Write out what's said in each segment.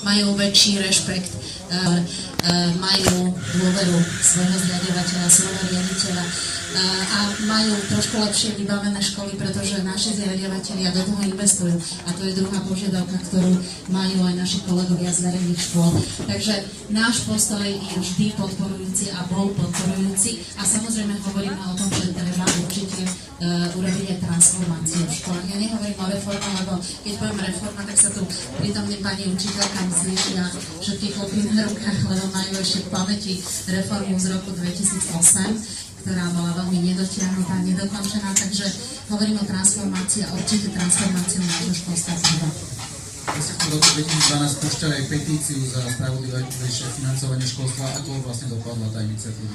Majú väčší rešpekt, majú dôveru svojho zriaďovateľa, svojho riaditeľa a majú trošku lepšie vybavené školy, pretože naši zriaďovatelia do toho investujú. A to je druhá požiadavka, ktorú majú aj naši kolegovia z verejných škôl. Takže náš postoj je vždy podporujúci a bol podporujúci. A samozrejme hovoríme o tom, že treba určite urobiť aj transformáciu v školách. Ja nehovorím o reforme, lebo keď poviem reforma, tak sa tu prítomne pani učiteľkám zvýšia všetky chlopy na rukách, lebo majú ešte v pamäti reformu z roku 2008, ktorá bola veľmi nedotiahnutá, nedokončená, takže hovorím o transformácii a určite transformáciu nášho školstva treba. Vy ste v roku 2012 púšťali aj petíciu za spravodlivejšie financovanie školstva. Ako vlastne dopadla tá iniciatíva?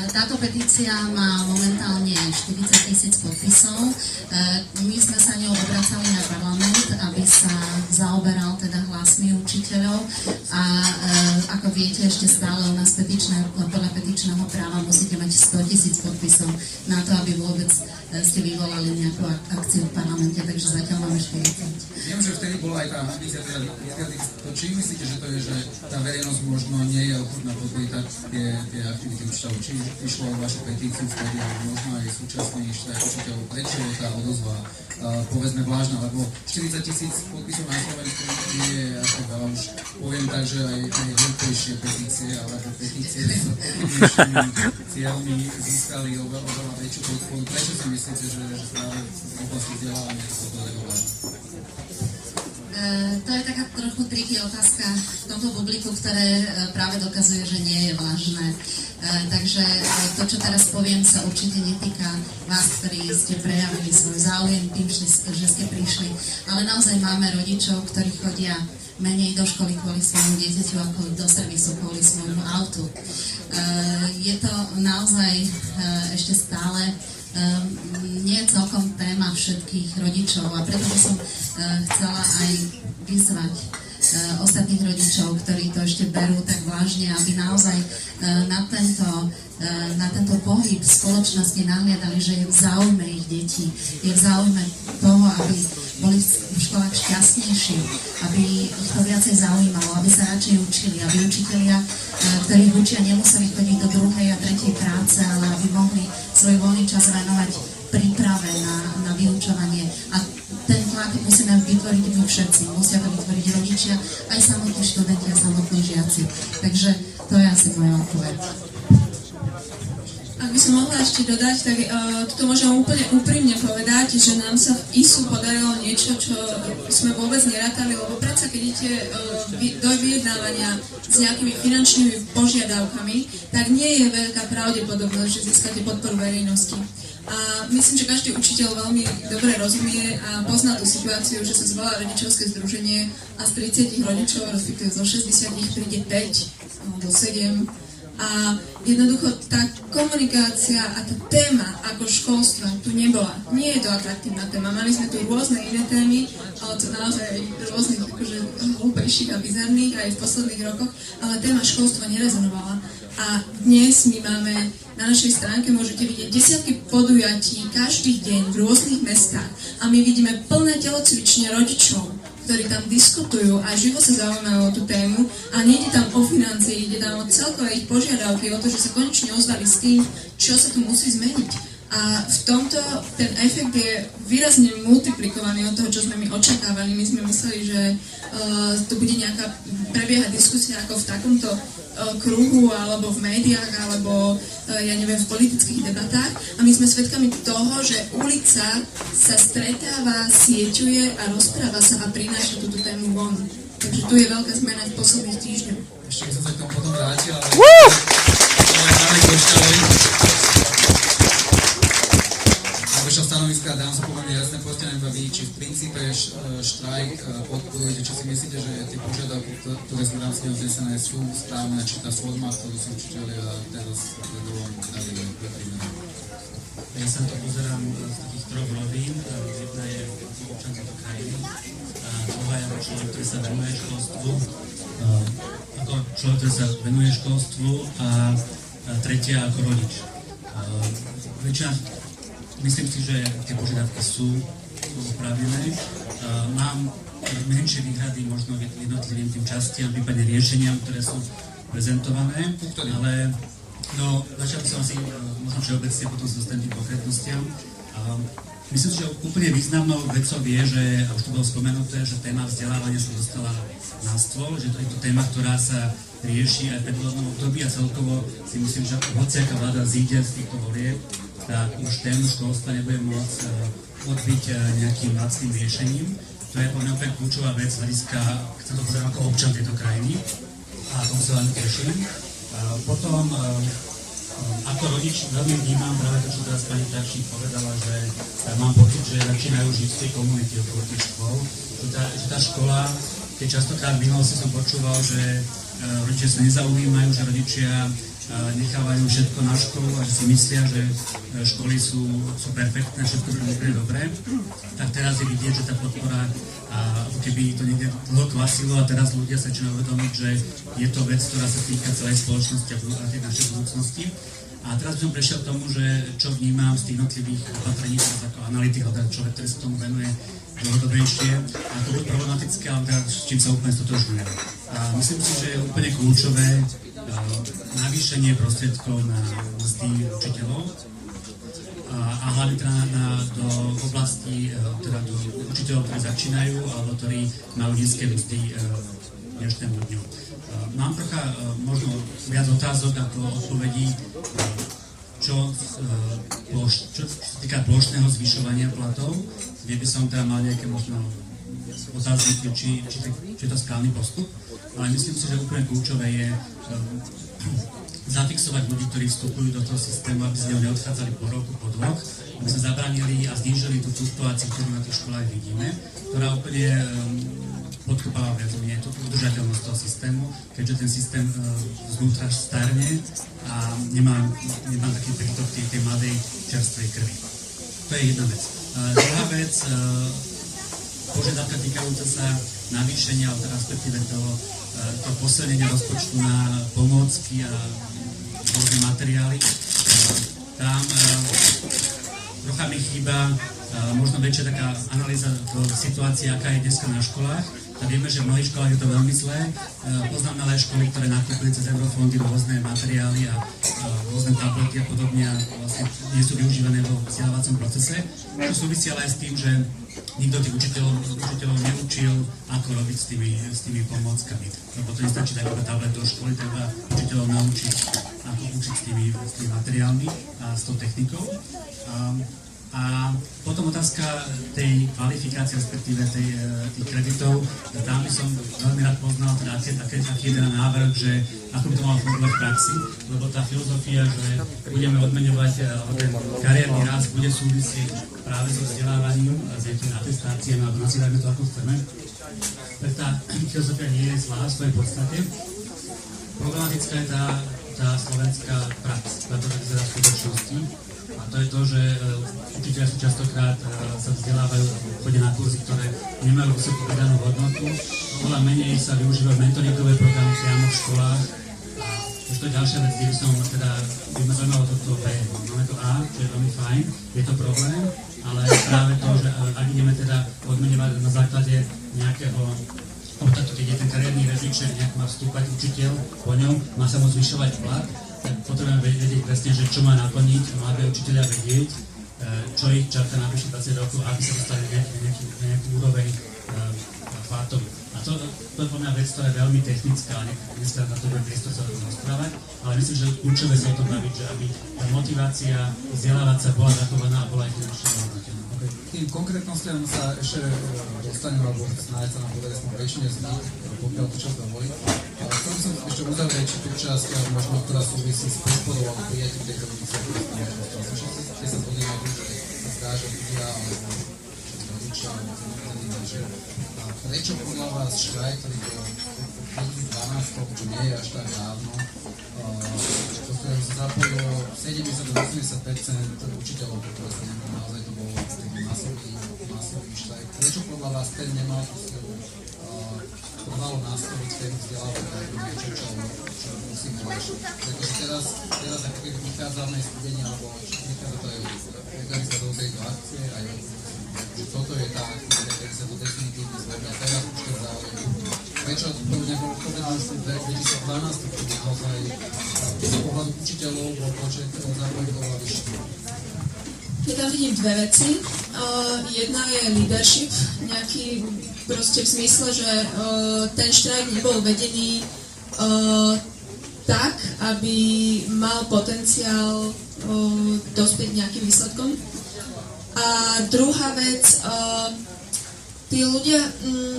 Táto petícia má momentálne 40 000 podpisov. My sme sa ňou obracali na parlament, aby sa zaoberal teda hlasmi učiteľov a ako viete, ešte stále u nás podľa petičného práva musíte mať 100 000 podpisov na to, aby vôbec ste vyvolali nejakú akciu v parlamente, takže zatiaľ máme 40. Viem, že vtedy bola aj tá ambícia, teda to čím myslíte, že to je, že tá verejnosť možno nie je ochotná podporiť tie aktivity učiteľov? Či išlo o vašu petíciu vtedy, alebo možno aj súčasných učiteľov? Prečo tá odozva, povedzme, vážna? Lebo 40 000 podpisov na Slovensku nie je až tak veľa. Už poviem tak, že aj veľkejšie petície, ale petície s odlišnými cieľmi získali oveľa väčšiu podporu. Prečo si myslíte, že práve v oblasti vzdelávania to je vážne? To je taká trochu triky otázka v tomto publiku, ktoré práve dokazuje, že nie je vážne. Takže to, čo teraz poviem, sa určite netýka vás, ktorí ste prejavili svoj záujem tým, že ste prišli. Ale naozaj máme rodičov, ktorí chodia menej do školy kvôli svojmu dieťaťu ako do servisu kvôli svojmu autu. Je to naozaj ešte stále nie je celkom téma všetkých rodičov a preto by som chcela aj vyzvať ostatných rodičov, ktorí to ešte berú tak vážne, aby naozaj na tento pohyb v spoločnosti nahliadali, že je v záujme ich detí, je v záujme toho, aby boli v školách šťastnejší, aby ich to viacej zaujímalo, aby sa radšej učili, aby učitelia, ktorí učia, nemuseli chodiť do druhej a tretej práce, ale aby mohli svoj voľný čas venovať príprave na vyučovanie. A ten tlak musíme vytvoriť my všetci. Musia to vytvoriť rodičia, aj samotní študenti a samotní žiaci. Takže to je asi moja odpoveď. Ak by som mohla ešte dodať, tak toto môžem úplne úprimne povedať, že nám sa v ISU podarilo niečo, čo sme vôbec nerátali, lebo predsa keď idete do vyjednávania s nejakými finančnými požiadavkami, tak nie je veľká pravdepodobnosť, že získate podporu verejnosti. A myslím, že každý učiteľ veľmi dobre rozumie a pozná tú situáciu, že sa zvolá rodičovské združenie a z 30 rodičov, respektíve zo 60 ich príde 5 alebo 7. A jednoducho tá komunikácia a tá téma ako školstva tu nebola. Nie je to atraktívna téma. Mali sme tu rôzne iné témy, ale to naozaj rôznych akože hlúpejších a bizarných aj v posledných rokoch, ale téma školstva nerezonovala. A dnes my máme na našej stránke, môžete vidieť desiatky podujatí každý deň v rôznych mestách a my vidíme plné telocvične rodičov, ktorí tam diskutujú a živo sa zaujímajú o tú tému a nejde tam o financie, ide tam o celkové ich požiadavky, o to, že sa konečne ozvali s tým, čo sa tu musí zmeniť. A v tomto ten efekt je výrazne multiplikovaný od toho, čo sme my očakávali. My sme mysleli, že to bude nejaká prebiehať diskusia ako v takomto kruhu, alebo v médiách, alebo ja neviem, v politických debatách. A my sme svedkami toho, že ulica sa stretáva, sieťuje a rozpráva sa a prináša túto tému von. Takže tu je veľká zmena v posledných týždňoch. Ešte by som sa k tomu potom vrátil, ale vaša stanoviska, dám sa pomerne jasné, povedzte nám iba vy, či v princípe štrajk podporujete, čo si myslíte, že tie požiadavky, ktoré sú v rámci vznesené, sú správne, či tá forma, ktorú sú učiteľia teraz vedovali, Ja sa to pozerám z takých troch rovín. Jedna je občan tejto krajiny, druhá je človek, ktorý sa venuje školstvu, ako človek, ktorý sa venuje školstvu a tretia ako rodič. Väčšina, myslím si, že tie požiadavky sú oprávnené. Mám menšie výhrady možno jednotlivým tým častiam, prípadne riešeniam, ktoré sú prezentované, ale no, začal som asi možno všeobecne, potom sa dostanem tým konkrétnostiam. Myslím si, že úplne významnou vecou je, že, a už to bolo spomenuté, že téma vzdelávania sa dostala na stôl, že to je to téma, ktorá sa rieši aj v predvolebnom období a celkovo si myslím, že hociaká vláda zíde z týchto volieb, tak už tému školstva nebude môcť odbiť nejakým lacným riešením. To je podľa mňa úplne kľúčová vec z hľadiska, chcem to povedať ako občan tejto krajiny a tomu sa veľmi teším. Potom ako rodič veľmi vnímam práve to, čo teraz pani Tarčík povedala, že mám pocit, že začínajú žiť v tej komunite okolo tých škôl, že tá škola, keď častokrát v minulosti som počúval, že rodičia sa nezaujímajú, že rodičia nechávajú všetko na školu a že si myslia, že školy sú perfektné, všetko bude dobré, tak teraz je vidieť, že tá podpora, ako keby to niekde dlho klasilo a teraz ľudia sa začínajú uvedomiť, že je to vec, ktorá sa týka celej spoločnosti a tej našej budúcnosti. A teraz by som prešiel k tomu, že čo vnímam z tých jednotlivých opatrení, ako analytik, alebo človek, ktorý sa tomu venuje dlhodobejšie, a to bude problematické, ale teda s čím sa úplne stotožňujem. A myslím si, že je úplne kľúčové navýšenie prostriedkov na mzdy učiteľov a hlavne teda do oblasti, teda do učiteľov, ktorí začínajú alebo ktorí majú nízke mzdy dnešnému dňu. Mám trocha možno viac otázok ako odpovedí, čo sa týka plošného zvyšovania platov, kde by som teda mal nejaké možno otázky, či je to správny postup, ale myslím si, že úplne kľúčové je zafixovať ľudí, ktorí vstupujú do toho systému, aby z neho neodchádzali po roku, po dvoch, aby sme zabránili a znížili tú fluktuáciu, ktorú na tých školách vidíme, ktorá úplne podkopáva viac menej tú udržateľnosť toho systému, keďže ten systém zvnútra starne a nemá taký prítok tej mladej čerstvej krvi. To je jedna vec. Druhá vec, požiadavka týkajúca sa navýšenia, alebo respektíve toho posilnenia rozpočtu na pomôcky a rôzne materiály. Tam trocha mi chýba možno väčšia taká analýza do situácie, aká je dneska na školách. A vieme, že v mnohých školách je to veľmi zlé. Poznám ale aj školy, ktoré nakúpili cez eurofondy rôzne materiály a rôzne tablety a podobne a vlastne nie sú využívané vo vzdelávacom procese. To súvisí ale aj s tým, že nikto tých učiteľov neučil, ako robiť s tými pomôckami. Lebo to nestačí dať iba tablet do školy, treba učiteľov naučiť, ako učiť s tými materiálmi a s tou technikou. A potom otázka tej kvalifikácie, respektíve tých kreditov, tam by som veľmi rád poznal, teda aký je teda návrh, že ako by to malo fungovať v praxi, lebo tá filozofia, že budeme odmeňovať, ten kariérny rast bude súvisieť práve so vzdelávaním a s nejakými atestáciami, alebo nazývajme to ako chceme, tak tá filozofia nie je zlá v svojej podstate. Problematická je tá slovenská prax, preto tak vyzerá v skutočnosti. A to je to, že učiteľia sú častokrát sa vzdelávajú chodia na kurzy, ktoré nemajú vysokú pridanú hodnotu. Oveľa menej sa využívajú mentoringové programy priamo v školách. A už to je ďalšia vec, kde by ma zaujímalo toto B. Máme to A, čo je veľmi fajn, je to problém, ale práve to, že ak ideme teda odmeňovať na základe nejakého kontaktu, keď je ten kariérny rebríček, nejak má vstúpať učiteľ, po ňom má sa môcť zvyšovať plat, tak potrebujeme vedieť presne, že čo má naplniť, má by učiteľia vedieť, čo ich čaká na bližších 20 rokov, aby sa dostali na nejaký úroveň platov. A to je pre mňa vec, ktorá je veľmi technická, dneska na to bude priestor sa o tom rozprávať, ale myslím, že kľúčové sa o tom baviť, že aby tá motivácia vzdelávať sa bola zachovaná a bola aj finančne hodnotená. Tým konkrétnostiam sa ešte dostanem, alebo snáď sa nám podarí väčšine z nich, pokiaľ to čas dovolí. Ale chcel by som ešte uzavrieť tú časť, možno, ktorá súvisí s podporou alebo prijatím tejto iniciatívy. Keď sa zhodneme na tom, že sa zdá, že ľudia alebo rodičia alebo že prečo podľa vás štrajk, ktorý bol v 2012, čo nie je až tak dávno, do ktorého sa zapojilo 70-80% učiteľov, ktoré sa nemohli, naozaj to bol masový štrajk. Prečo podľa vás ten nemal tú silu trvalo nastaviť ten vzdelávanie niečo, čo musíme riešiť? Pretože teraz ako keď vychádzame z studenia, alebo vychádza to aj organizátor tejto akcie, aj že toto je tá aktivita, ktorý sa to definitívne zvedne. Teraz už to záujem. Prečo to nebolo povedané v 2012, kedy naozaj z pohľadu učiteľov bol počet záujemov oveľa vyšší? Ja tam vidím dve veci. Jedna je leadership, nejaký proste v zmysle, že ten štrajk nebol vedený tak, aby mal potenciál dospieť nejakým výsledkom. A druhá vec, tí ľudia,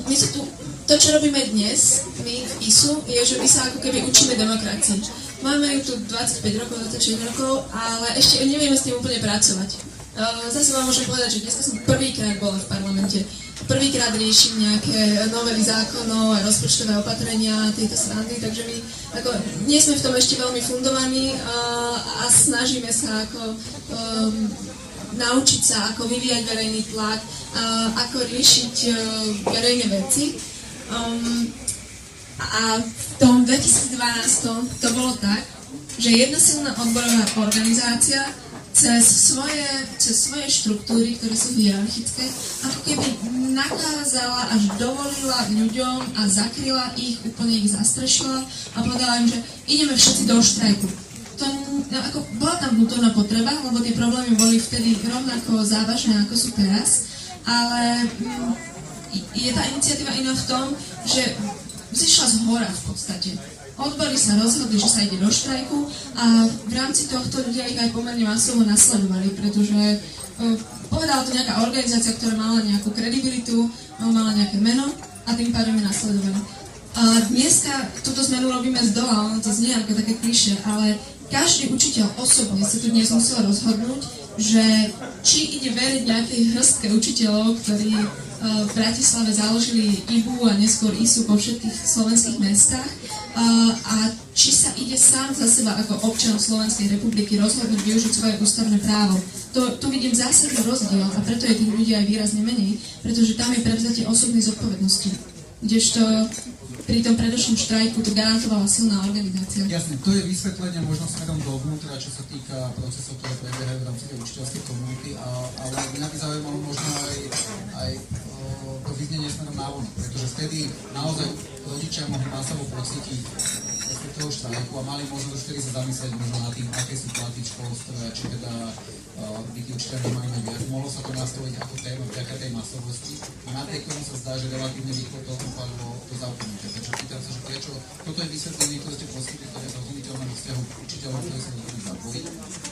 my sa tu, to čo robíme dnes, my v ISU, je, že my sa ako keby učíme demokracii. Máme ju tu 25 rokov, 26 rokov, ale ešte nevieme s tým úplne pracovať. Zase vám môžem povedať, že dnes som prvýkrát bola v parlamente. Prvýkrát riešim nejaké novely zákonov a rozpočtové opatrenia tejto strany, takže my ako, nie sme v tom ešte veľmi fundovaní a snažíme sa ako naučiť sa, ako vyvíjať verejný tlak, ako riešiť verejné veci. A v tom 2012 to bolo tak, že jedna silná odborová organizácia cez svoje štruktúry, ktoré sú hierarchické, ako keby nakázala až dovolila ľuďom a zakryla ich, úplne ich zastrešila a povedala im, že ideme všetci do štrajku. Bola tam vnútorná potreba, lebo tie problémy boli vtedy rovnako závažné, ako sú teraz, ale je tá iniciatíva iná v tom, že zišla z hora v podstate. Odbory sa rozhodli, že sa ide do štrajku a v rámci tohto ľudia ich aj pomerne masovo nasledovali, pretože povedala to nejaká organizácia, ktorá mala nejakú kredibilitu, mala nejaké meno a tým pádom je nasledovali. A dneska túto zmenu robíme z dola, ono to znie ako také klišé, ale každý učiteľ osobne sa tu dnes musel rozhodnúť, že či ide veriť nejakej hrstke učiteľov, ktorí v Bratislave založili IBU a neskôr ISU po všetkých slovenských mestách a či sa ide sám za seba ako občan Slovenskej republiky rozhodnúť využiť svoje ústavné právo. Tu vidím zásadný rozdiel a preto je tých ľudí aj výrazne menej, pretože tam je prevzatie osobnej zodpovednosti. Kdežto pri tom predošlom štrajku to garantovala silná organizácia. Jasne, to je vysvetlenie možno smerom dovnútra, čo sa týka procesov, ktoré prebiehajú v rámci tej učiteľskej komunity, ale mňa by zaujímalo možno aj to vyznenie smerom návonok, pretože vtedy naozaj rodičia mohli masovo pocítiť toho štrajku a mali možnosť už vtedy sa zamyslieť možno nad tým, aké sú platy v školstve, či teda tí učiteľi nemajú viac. Mohlo sa to nastaviť ako téma vďaka tej masovosti a napriek tomu sa zdá, že relatívne rýchlo to odpadlo do zákonníka. Takže pýtam sa, že prečo toto je vysvetlenie, ktoré ste poskytli, ktoré je zrozumiteľné vo vzťahu učiteľov, ktorí sa do toho zapojiť,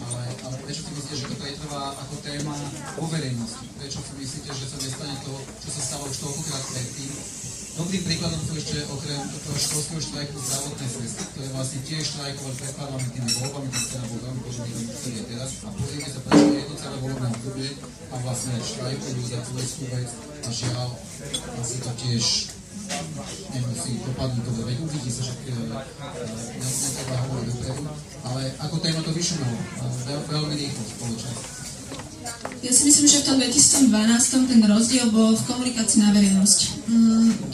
ale prečo si myslíte, že to pretrvá ako téma vo verejnosti? Prečo si myslíte, že sa nestane to, čo sa stalo už toľkokrát predtým? Dobrým príkladom sú ešte okrem toho školského štrajku zdravotné sestry, ktoré vlastne tiež štrajkovali pred parlamentnými voľbami, keď sa bol veľmi podobný, ktorý je teraz. A pozrieme sa, prečo je to celé voľbné obdobie a vlastne štrajkujú za tú istú vec a žiaľ, asi to tiež nemusí dopadnúť dobre, veď uvidí sa, že netreba hovoriť dopredu, ale ako téma to vyšumelo veľmi rýchlo spoločnosť. Ja si myslím, že v tom 2012 ten rozdiel bol v komunikácii na verejnosť.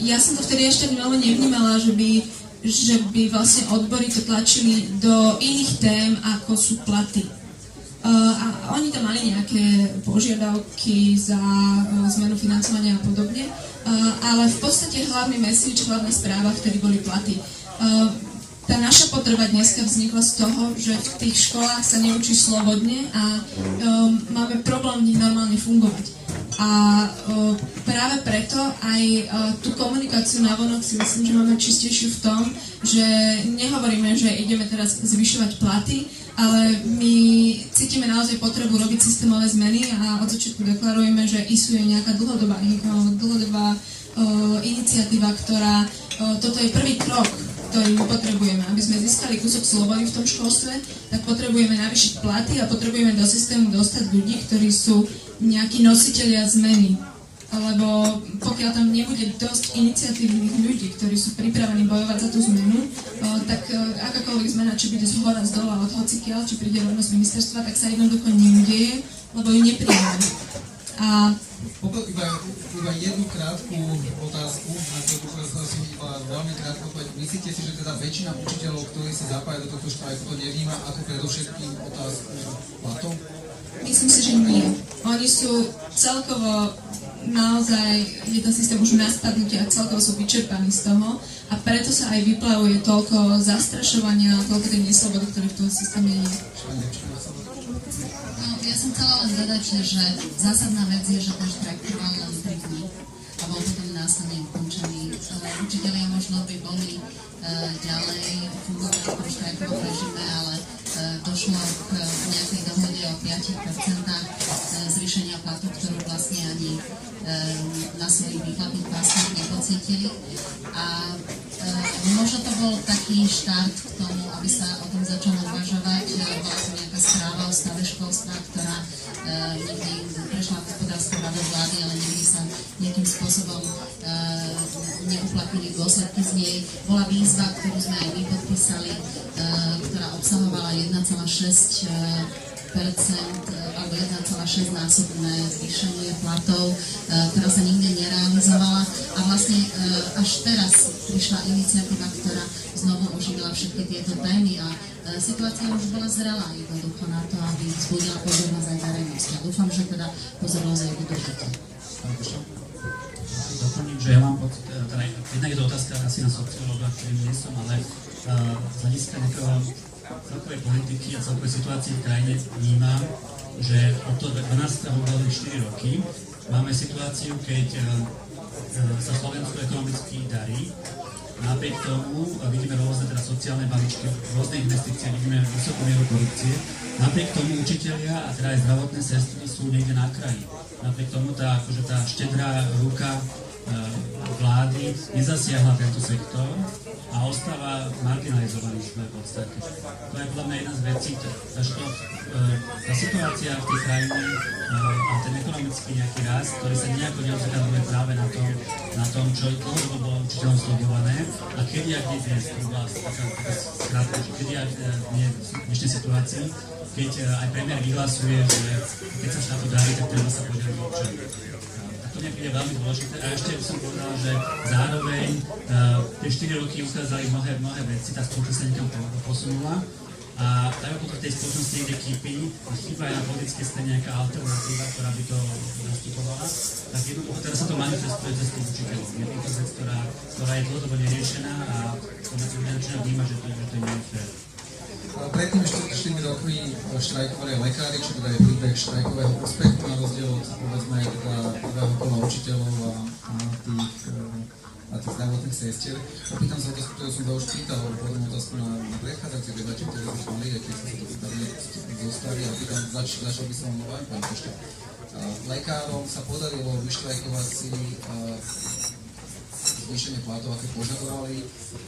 Ja som to vtedy ešte veľmi nevnímala, že by vlastne odbory to tlačili do iných tém, ako sú platy. A oni tam mali nejaké požiadavky za zmenu financovania a podobne, ale v podstate hlavný message, hlavná správa vtedy boli platy. Tá naša potreba dneska vznikla z toho, že v tých školách sa neučí slobodne a máme problém v nich normálne fungovať. A práve preto aj tú komunikáciu navonok si myslím, že máme čistejšiu v tom, že nehovoríme, že ideme teraz zvyšovať platy, ale my cítime naozaj potrebu robiť systémové zmeny a od začiatku deklarujeme, že ISU je nejaká dlhodobá iniciatíva, ktorá toto je prvý krok, ktorý potrebujeme. Aby sme získali kúsok slobody v tom školstve, tak potrebujeme navýšiť platy a potrebujeme do systému dostať ľudí, ktorí sú nejakí nositelia zmeny. Lebo pokiaľ tam nebude dosť iniciatívnych ľudí, ktorí sú pripravení bojovať za tú zmenu, tak akákoľvek zmena, či bude z hora, z dola, od hocikiaľ, či príde rovno z ministerstva, tak sa jednoducho neudeje, lebo ju nepríjme. A iba jednu krátku otázku, na ktorú som iba veľmi krátko povedať. Myslíte si, že teda väčšina učiteľov, ktorí sa zapájajú do tohto štrajku, to nevníma ako predovšetkým otázku platov? Myslím si, že nie. Oni sú celkovo naozaj je ten systém už na spadnutie a celkovo sú vyčerpaní z toho a preto sa aj vyplavuje toľko zastrašovania, toľko tej neslobody, ktoré v tom systéme je. No, ja som chcela len dodať, že zásadná vec je, že ten štrajk trval len 3 dní a bol potom následne ukončený. Učitelia možno by boli ďalej fungovať v tom štrajkovom režime, ale došlo k nejakej dohode o 5% zvýšenia platu, ktorú vlastne ani na svojich výplatných pásmach nepocítili. A možno to bol taký štart k tomu, aby sa o tom začalo uvažovať. Bola to nejaká správa o stave školstva, ktorá nikdy prešla hospodárskou radou vlády, ale nikdy sa nejakým spôsobom neuplatnili dôsledky z nej. Bola výzva, ktorú sme aj my podpísali, ktorá obsahovala 1,6% alebo 1,6 násobné zvýšenie platov, ktorá sa nikdy nerealizovala a vlastne až teraz prišla iniciatíva, ktorá znovu oživila všetky tieto témy a situácia už bola zrelá jednoducho na to, aby vzbudila pozornosť aj verejnosti. A dúfam, že teda pozornosť aj udržíte. Doplním, že ja mám pocit, teda jednak je to otázka asi na sociológa, ktorým nie som, ale z hľadiska nejakého celkovej politiky a celkovej situácie v krajine vnímam, že od toho 12. boli 4 roky máme situáciu, keď sa Slovensku ekonomicky darí. Napriek tomu vidíme rôzne teda sociálne balíčky, rôzne investície, vidíme vysokú mieru korupcie. Napriek tomu učitelia a teda aj zdravotné sestry sú niekde na kraji. Napriek tomu tá štedrá ruka vlády nezasiahla tento sektor a ostáva marginalizovaný v podstate. To je podľa mňa jedna z vecí, že tá situácia v tej krajine a ten ekonomický nejaký rast, ktorý sa nejako neodzrkadľuje práve na tom, čo dlhodobo bolo učiteľom sledované a kedy, ak nie dnes, to bola taká skrátka, že kedy, ak nie v dnešnej situácii, keď aj premiér vyhlasuje, že keď sa štátu darí, tak treba sa podeliť občanov. To mne príde veľmi dôležité a ešte by som povedal, že zároveň tie 4 roky ukázali mnohé veci, tá spoločnosť sa niekam posunula a tak ako to v tej spoločnosti niekde kýpi, chýba aj na politické scéne nejaká alternatíva, ktorá by to zastupovala, tak jednoducho teraz sa to manifestuje cez tých učiteľov. Je to vec, ktorá je dlhodobo neriešená a to začína vnímať, že to nie je fér. Predtým ešte 4 roky štrajkovali aj lekári, čo teda je príbeh štrajkového úspechu, na rozdiel od povedzme teda prvého kola učiteľov a tých zdravotných sestier. Opýtam sa otázku, ktorú som to už pýtal, potom otázku na predchádzajúcej debate, ktoré sme mali, aj keď sa to pýtali zostali a pýtam, začal by som vám pán ešte. Lekárom sa podarilo vyštrajkovať si zvýšenie platov, aké požadovali.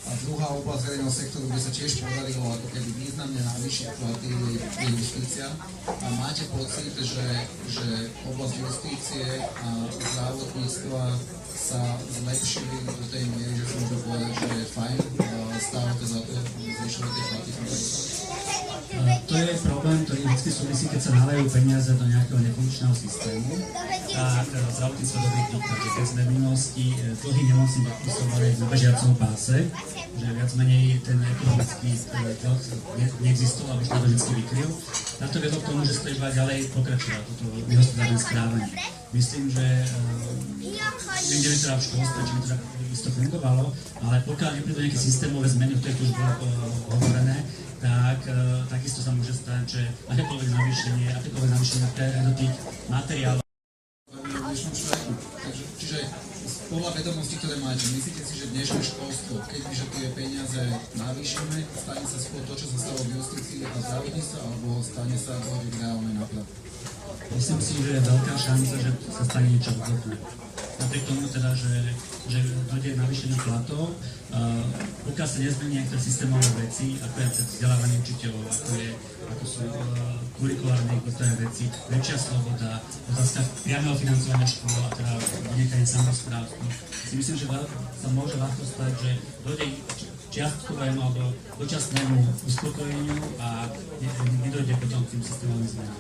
A druhá oblasť verejného sektoru, kde sa tiež podarilo ako keby významne navýšiť platy, je justícia. A máte pocit, že oblasť justície a zdravotníctva sa zlepšili do tej miery, že som môžem povedať, že je fajn, stále to za to zvyšovať tie platy? To je problém, ktorý vždy súvisí, keď sa nalejú peniaze do nejakého nefunkčného systému. A zdravotníctvo dobrý príklad, že keď sme v minulosti dlhý nemocní podpisovali v bežiacom páse, že viac menej ten ekonomický dlh neexistoval, aby štát to vždy vykryl, tak to vedlo k tomu, že sa to iba ďalej pokračovalo, toto nehospodárne správanie. Myslím, že viem, kde by teda v školstve, či by teda isto fungovalo, ale pokiaľ neprídu nejaké systémové zmeny, o ktorých už bolo hovorené, tak takisto sa môže stať, že akékoľvek navýšenie do tých materiálov. Čiže podľa vedomostí, ktoré máte, myslíte si, že dnešné školstvo, keďže tie peniaze navýšime, stane sa skôr to, čo sa stalo v justícii a zdravotníctve, alebo stane sa to v reálnej náplate? Myslím si, že je veľká šanca, že sa stane niečo podobné. Napriek tomu teda, že dojde k navýšeniu platov, pokiaľ sa nezmení niektoré systémové veci, ako je vzdelávanie učiteľov, ako sú kurikulárne niektoré veci, väčšia sloboda, otázka priameho financovania škôl a teda vynechanie samospráv. Si myslím, že sa môže ľahko stať, že dojde čiastkovému alebo dočasnému uspokojeniu a nedojde potom k tým systémovým zmenám.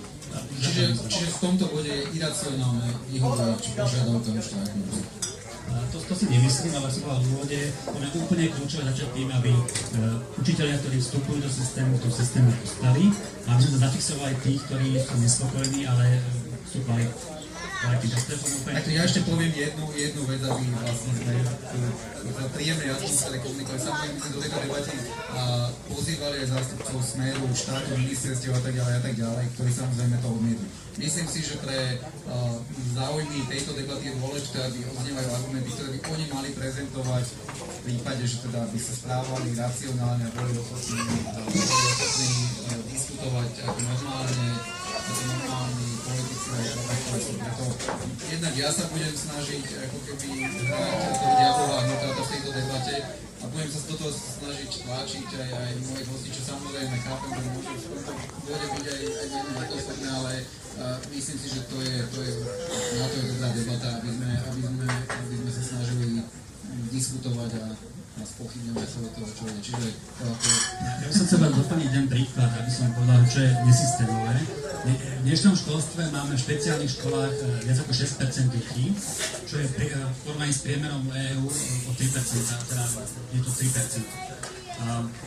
Čiže v tomto bode je iracionálne vyhovovať požiadavkám štátu. To si nemyslím, ale som povedal v úvode, je úplne kľúčové začať tým, aby učitelia, ktorí vstupujú do systému, v tom systému ostali a aby sme zafixovali tých, ktorí sú nespokojní, ale sú kvalitní. kvality. Tak to je úplne... Tak ja ešte poviem jednu vec, aby vlastne sme v príjemnej atmosfére komunikovali. Samozrejme, my sme do tejto debaty pozývali aj zástupcov Smeru, štátu, ministerstiev a tak ďalej, ktorí samozrejme to odmietli. Myslím si, že pre záujmy tejto debaty je dôležité, aby odznievajú argumenty, ktoré by oni mali prezentovať v prípade, že teda by sa správali racionálne a boli ochotní diskutovať ako normálni politici a preto jednak ja sa budem snažiť ako keby hrať toho diablová advokáta v tejto debate a budem sa z toho snažiť tlačiť aj moje hosti, čo samozrejme chápem, že môže v tomto bode byť aj menej osobné, ale myslím si, že to je na to je dobrá debata, aby sme sa snažili diskutovať a spochybňovať celé toho, čo je. Čiže Ja by som chcel doplniť jeden príklad, aby som povedal, čo je nesystémové. V dnešnom školstve máme v špeciálnych školách viac ako 6% detí, čo je v porovnaní s priemerom EÚ o 3%, teda je to 3%.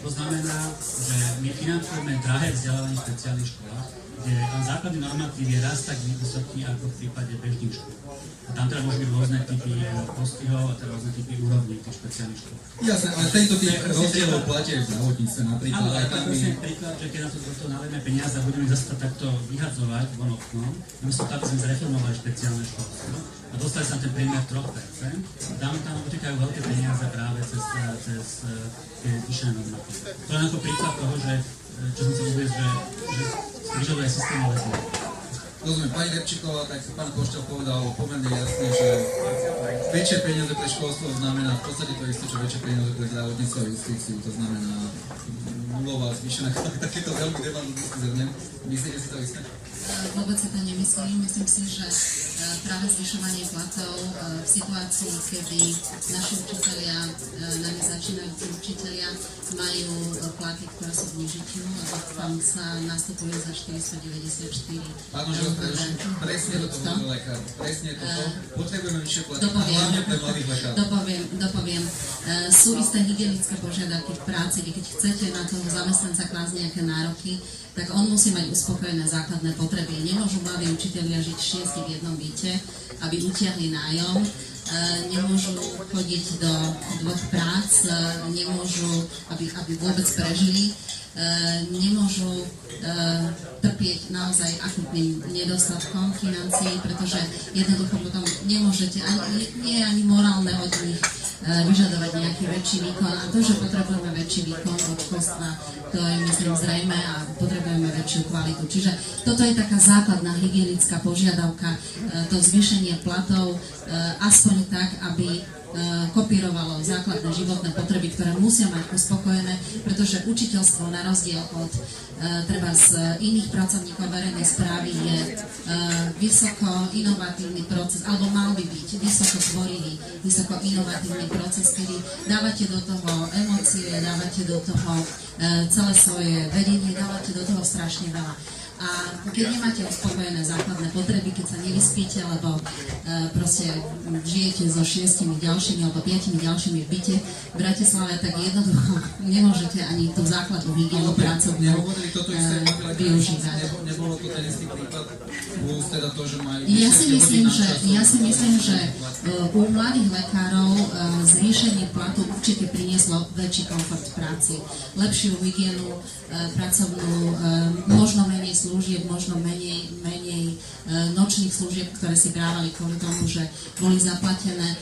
To znamená, že my financujeme drahé vzdelávanie v špeciálnych školách, kde základný normatív je raz tak vysoký ako v prípade bežných škôl. A tam teda môžu byť rôzne typy postihov a teda rôzne typy úrovní v tých špeciálnych školách. Jasné, ale tento typ rozdielov platia aj v zdravotníctve napríklad. Áno, ale to je príklad, že keď na to nalejeme peniaze a budeme zase takto vyhadzovať von oknom, namiesto toho, aby sme zreformovali špeciálne školstvo a dostali sa na ten priemer 3%, tam utekajú veľké peniaze práve cez tie vyššie normatívy. To je ako príklad toho, že čo som chcel uvieť, že vyžaduje systémové zmeny. Rozumiem, pani Repčíková, tak pán Košťal povedal pomerne jasne, že väčšie peniaze pre školstvo znamená v podstate to isté, čo väčšie peniaze pre zdravotníctvo a justíciu, to znamená nulová zvýšená kvalita, takéto veľmi demagogické zrnem. Myslíte si to isté? Vôbec si to nemyslím. Myslím si, že práve zvyšovanie platov v situácii, kedy naši učitelia, najmä začínajúci učitelia, majú platy, ktoré sú v nižitiu, lebo tam sa nastupujú za 494. Pardon, že presne do toho lekár. Presne toto. Potrebujeme vyššie platy, hlavne pre mladých lekárov. Dopoviem. Sú isté hygienické požiadavky v práci, keď chcete na toho zamestnanca klásť nejaké nároky, tak on musí mať uspokojené základné potreby. Nemôžu mladí učitelia žiť 6 v jednom byte, aby utiahli nájom, nemôžu chodiť do 2 prác, nemôžu, aby vôbec prežili, nemôžu trpieť naozaj akutným nedostatkom financií, pretože jednoducho potom nemôžete, nie je ani morálne od nich vyžadovať nejaký väčší výkon. A to, že potrebujeme väčší výkon od školstva, to je myslím zrejme a potrebujeme väčšiu kvalitu. Čiže toto je taká základná hygienická požiadavka, to zvýšenie platov, aspoň tak, aby kopírovalo základné životné potreby, ktoré musia mať uspokojené, pretože učiteľstvo na rozdiel od treba z iných pracovníkov verejnej správy je vysoko inovatívny proces, alebo mal by byť vysoko tvorivý, vysoko inovatívny proces, kedy dávate do toho emócie, dávate do toho celé svoje vedenie, dávate do toho strašne veľa. A keď nemáte uspokojené základné potreby, keď sa nevyspíte, lebo proste žijete so 6 ďalšími alebo 5 ďalšími v byte v Bratislave, tak jednoducho nemôžete ani tú základnú hygienu pracovnú využívať. Nebolo to ten istý prípad, plus teda to, že majú... Ja si myslím, že u mladých lekárov zvýšenie platu určite prinieslo väčší komfort v práci, lepšiu hygienu pracovnú, možno menej služieb, možno menej nočných služieb, ktoré si brávali kvôli tomu, že boli zaplatené.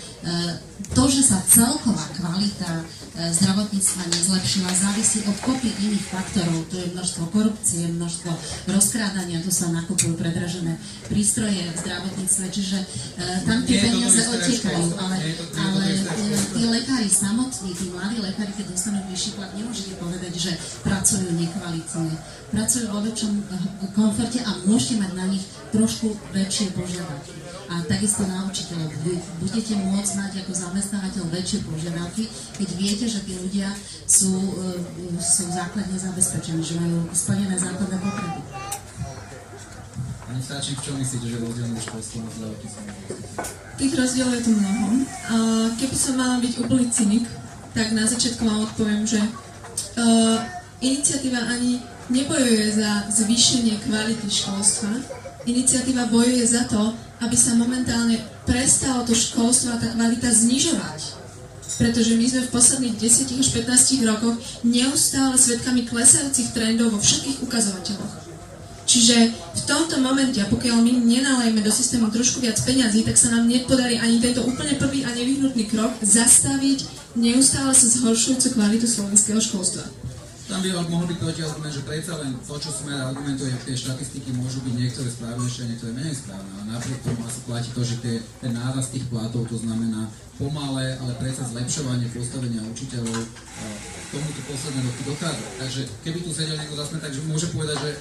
To, že sa celková kvalita zdravotníctva nezlepšila, závisí od kopy iných faktorov. Tu je množstvo korupcie, množstvo rozkrádania, tu sa nakupujú predražené prístroje v zdravotníctve, čiže tam tie peniaze odtiekajú, ale tí lekári samotní, tí mladí lekári, keď dostanú vyšší plat, nemôžete povedať, že pracujú nekvalitne. Pracujú vo väčšom komforte a môžete mať na nich trošku väčšie požiadavky. A takisto na učiteľov. Vy budete môcť mať ako zamestnávateľ väčšie požiadavky, keď viete, že tí ľudia sú základne zabezpečení, že majú splnené základné potreby. Pani Stáčnik, čo myslíte, že rozdiel medzi školstvom a zdravotníctvom? Tých rozdielov je tu mnoho. Keby som mala byť úplný cynik, tak na začiatku vám odpoviem, že iniciatíva ani nebojuje za zvýšenie kvality školstva. Iniciatíva bojuje za to, aby sa momentálne prestalo to školstvo a tá kvalita znižovať. Pretože my sme v posledných 10 až 15 rokoch neustále svedkami klesajúcich trendov vo všetkých ukazovateľoch. Čiže v tomto momente, a pokiaľ my nenalejeme do systému trošku viac peňazí, tak sa nám nepodarí ani tento úplne prvý a nevyhnutný krok zastaviť neustále sa zhoršujúcu kvalitu slovenského školstva. Tam by mohol byť protiargument, že predsa len to, čo Smer argumentuje, tie štatistiky môžu byť niektoré správnejšie a niektoré menej správne. Ale napriek tomu asi platí to, že ten nárast tých platov, to znamená pomalé, ale predsa zlepšovanie postavenia učiteľov, k tomuto posledné roky dochádza. Takže keby tu sedel niekto zase, takže môže povedať, že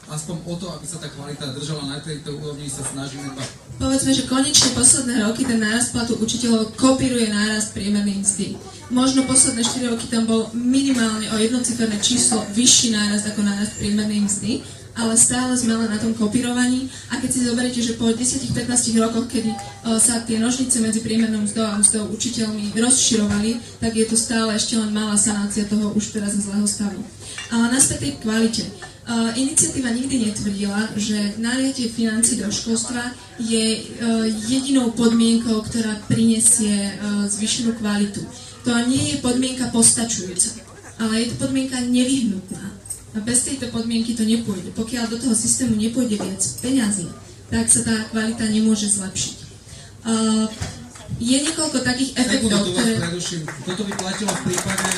aspoň o to, aby sa tá kvalita držala na tejto úrovni, sa snažíme dbať. Povedzme, že konečne posledné roky ten nárast platu učiteľov kopíruje nárast priemernej mzdy. Možno posledné 4 roky tam bol minimálne o jednociferné číslo vyšší nárast ako nárast priemernej mzdy, ale stále sme len na tom kopírovaní. A keď si zoberiete, že po 10-15 rokoch, kedy sa tie nožnice medzi priemernou mzdou a mzdou učiteľmi rozširovali, tak je to stále ešte len malá sanácia toho už teraz zlého stavu. Ale naspäť tej kvalite. Iniciatíva nikdy netvrdila, že naliatie financií do školstva je jedinou podmienkou, ktorá prinesie zvýšenú kvalitu. To nie je podmienka postačujúca, ale je to podmienka nevyhnutná. A bez tejto podmienky to nepôjde. Pokiaľ do toho systému nepôjde viac peňazí, tak sa tá kvalita nemôže zlepšiť. Je niekoľko takých efektov, ktoré... Toto by platilo v prípade...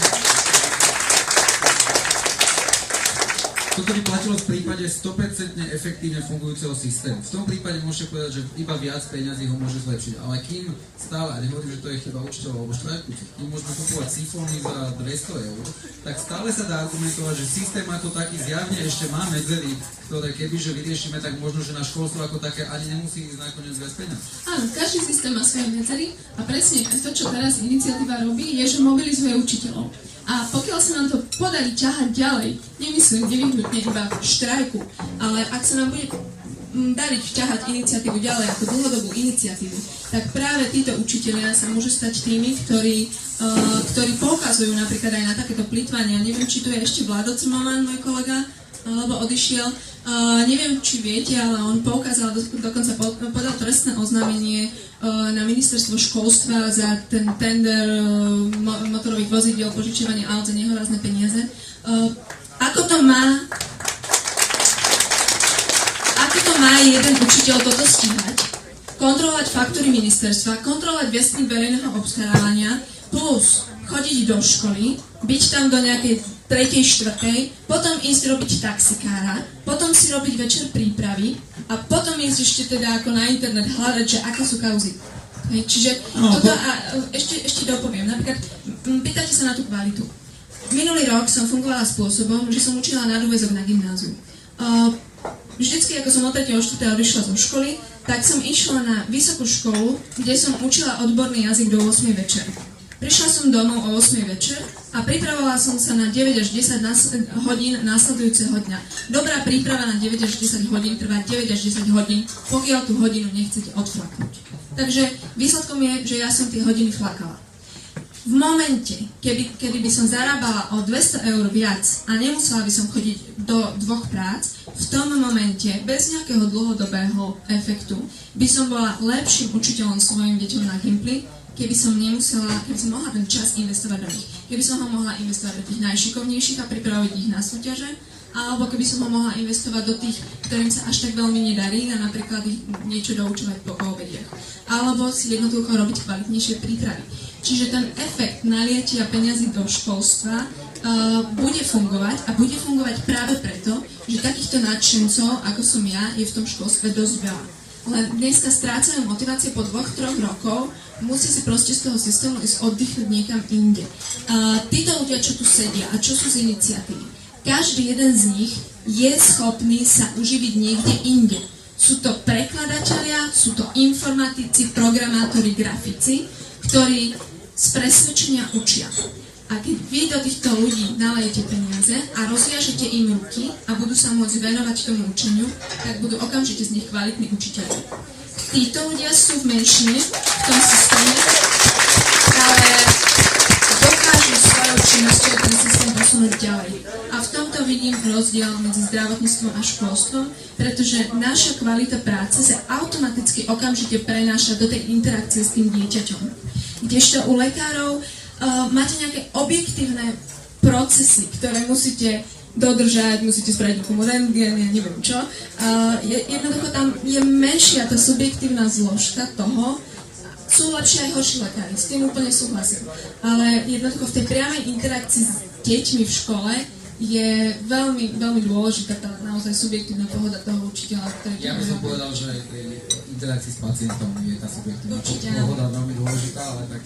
Toto by platilo v prípade 100% efektívne fungujúceho systému. V tom prípade môžete povedať, že iba viac peňazí ho môže zlepšiť. Ale kým stále, a nehovorím, že to je chyba učiteľov alebo štrajkujúcich, kým môžeme kupovať sifóny za 200 €, tak stále sa dá argumentovať, že systém ako taký zjavne ešte má medzery, ktoré kebyže vyriešime, tak možno, že na školstvo ako také ani nemusí ísť nakoniec viac peňazí. Áno, každý systém má svoje medzery a presne to, čo teraz iniciatíva robí, je, že mobilizuje učiteľov. A pokiaľ sa nám to podarí ťahať ďalej, nemyslím nevyhnutne iba v štrajku, ale ak sa nám bude dariť vťahať iniciatívu ďalej ako dlhodobú iniciatívu, tak práve títo učitelia sa môžu stať tými, ktorí poukazujú napríklad aj na takéto plytvania. Neviem, či tu je ešte Vlado Cimoman, môj kolega, alebo odišiel. Neviem, či viete, ale on poukázal, dokonca podal trestné oznámenie na ministerstvo školstva za ten tender motorových vozidiel, požičiavanie aut za nehorázne peniaze. Ako to má jeden učiteľ toto stíhať? Kontrolovať faktúry ministerstva, kontrolovať vestník verejného obstarávania, plus chodiť do školy, byť tam do nejakej 3., 4., potom ísť robiť taxikára, potom si robiť večer prípravy a potom ísť ešte teda ako na internet hľadať, že aké sú kauzy. Čiže toto a ešte dopoviem. Napríklad, pýtate sa na tú kvalitu. Minulý rok som fungovala spôsobom, že som učila na úväzok na gymnáziu. Vždycky, ako som o 3. o 4. odišla zo školy, tak som išla na vysokú školu, kde som učila odborný jazyk do 8. večer. Prišla som domov o 8. večer a pripravovala som sa na 9 až 10 hodín následujúceho dňa. Dobrá príprava na 9 až 10 hodín trvá 9 až 10 hodín, pokiaľ tú hodinu nechcete odflaknúť. Takže výsledkom je, že ja som tie hodiny flakala. V momente, kedy by som zarábala o 200 € viac a nemusela by som chodiť do 2 prác, v tom momente, bez nejakého dlhodobého efektu, by som bola lepším učiteľom svojim deťom na Gimply, keby som mohla ten čas investovať do nich. Keby som ho mohla investovať do tých najšikovnejších a pripraviť ich na súťaže, alebo keby som ho mohla investovať do tých, ktorým sa až tak veľmi nedarí, a napríklad ich niečo doučovať po obediach. Alebo si jednoducho robiť kvalitnejšie prípravy. Čiže ten efekt nalietia peňazí do školstva bude fungovať a bude fungovať práve preto, že takýchto nadšencov, ako som ja, je v tom školstve dosť veľa. Len dneska strácajú motivácie po 2-3 rokov, musí si proste z toho systému ísť oddychnúť niekam inde. Títo ľudia, čo tu sedia a čo sú z iniciatívy, každý jeden z nich je schopný sa uživiť niekde inde. Sú to prekladatelia, sú to informatici, programátori, grafici, ktorí z presvedčenia učia. A keď vy do týchto ľudí nalejete peniaze a rozviažete im ruky a budú sa môcť venovať tomu učeniu, tak budú okamžite z nich kvalitní učiteľi. Títo ľudia sú v menšine v tom systéme, ale dokážu svojou činnosťou ten systém posunúť ďalej. A v tomto vidím rozdiel medzi zdravotníctvom a školstvom, pretože naša kvalita práce sa automaticky okamžite prenáša do tej interakcie s tým dieťaťom. Kdežto u lekárov máte nejaké objektívne procesy, ktoré musíte dodržať, musíte spraviť nejakú rentgen, ja neviem čo. Jednoducho tam je menšia tá subjektívna zložka toho. Sú lepšie aj horší lekári, s tým úplne súhlasím. Ale jednoducho v tej priamej interakcii s deťmi v škole je veľmi, veľmi dôležitá tá naozaj subjektívna pohoda toho učiteľa, ktorý... Ja by som povedal, že pri interakcii s pacientom je tá subjektívna pohoda veľmi dôležitá, ale tak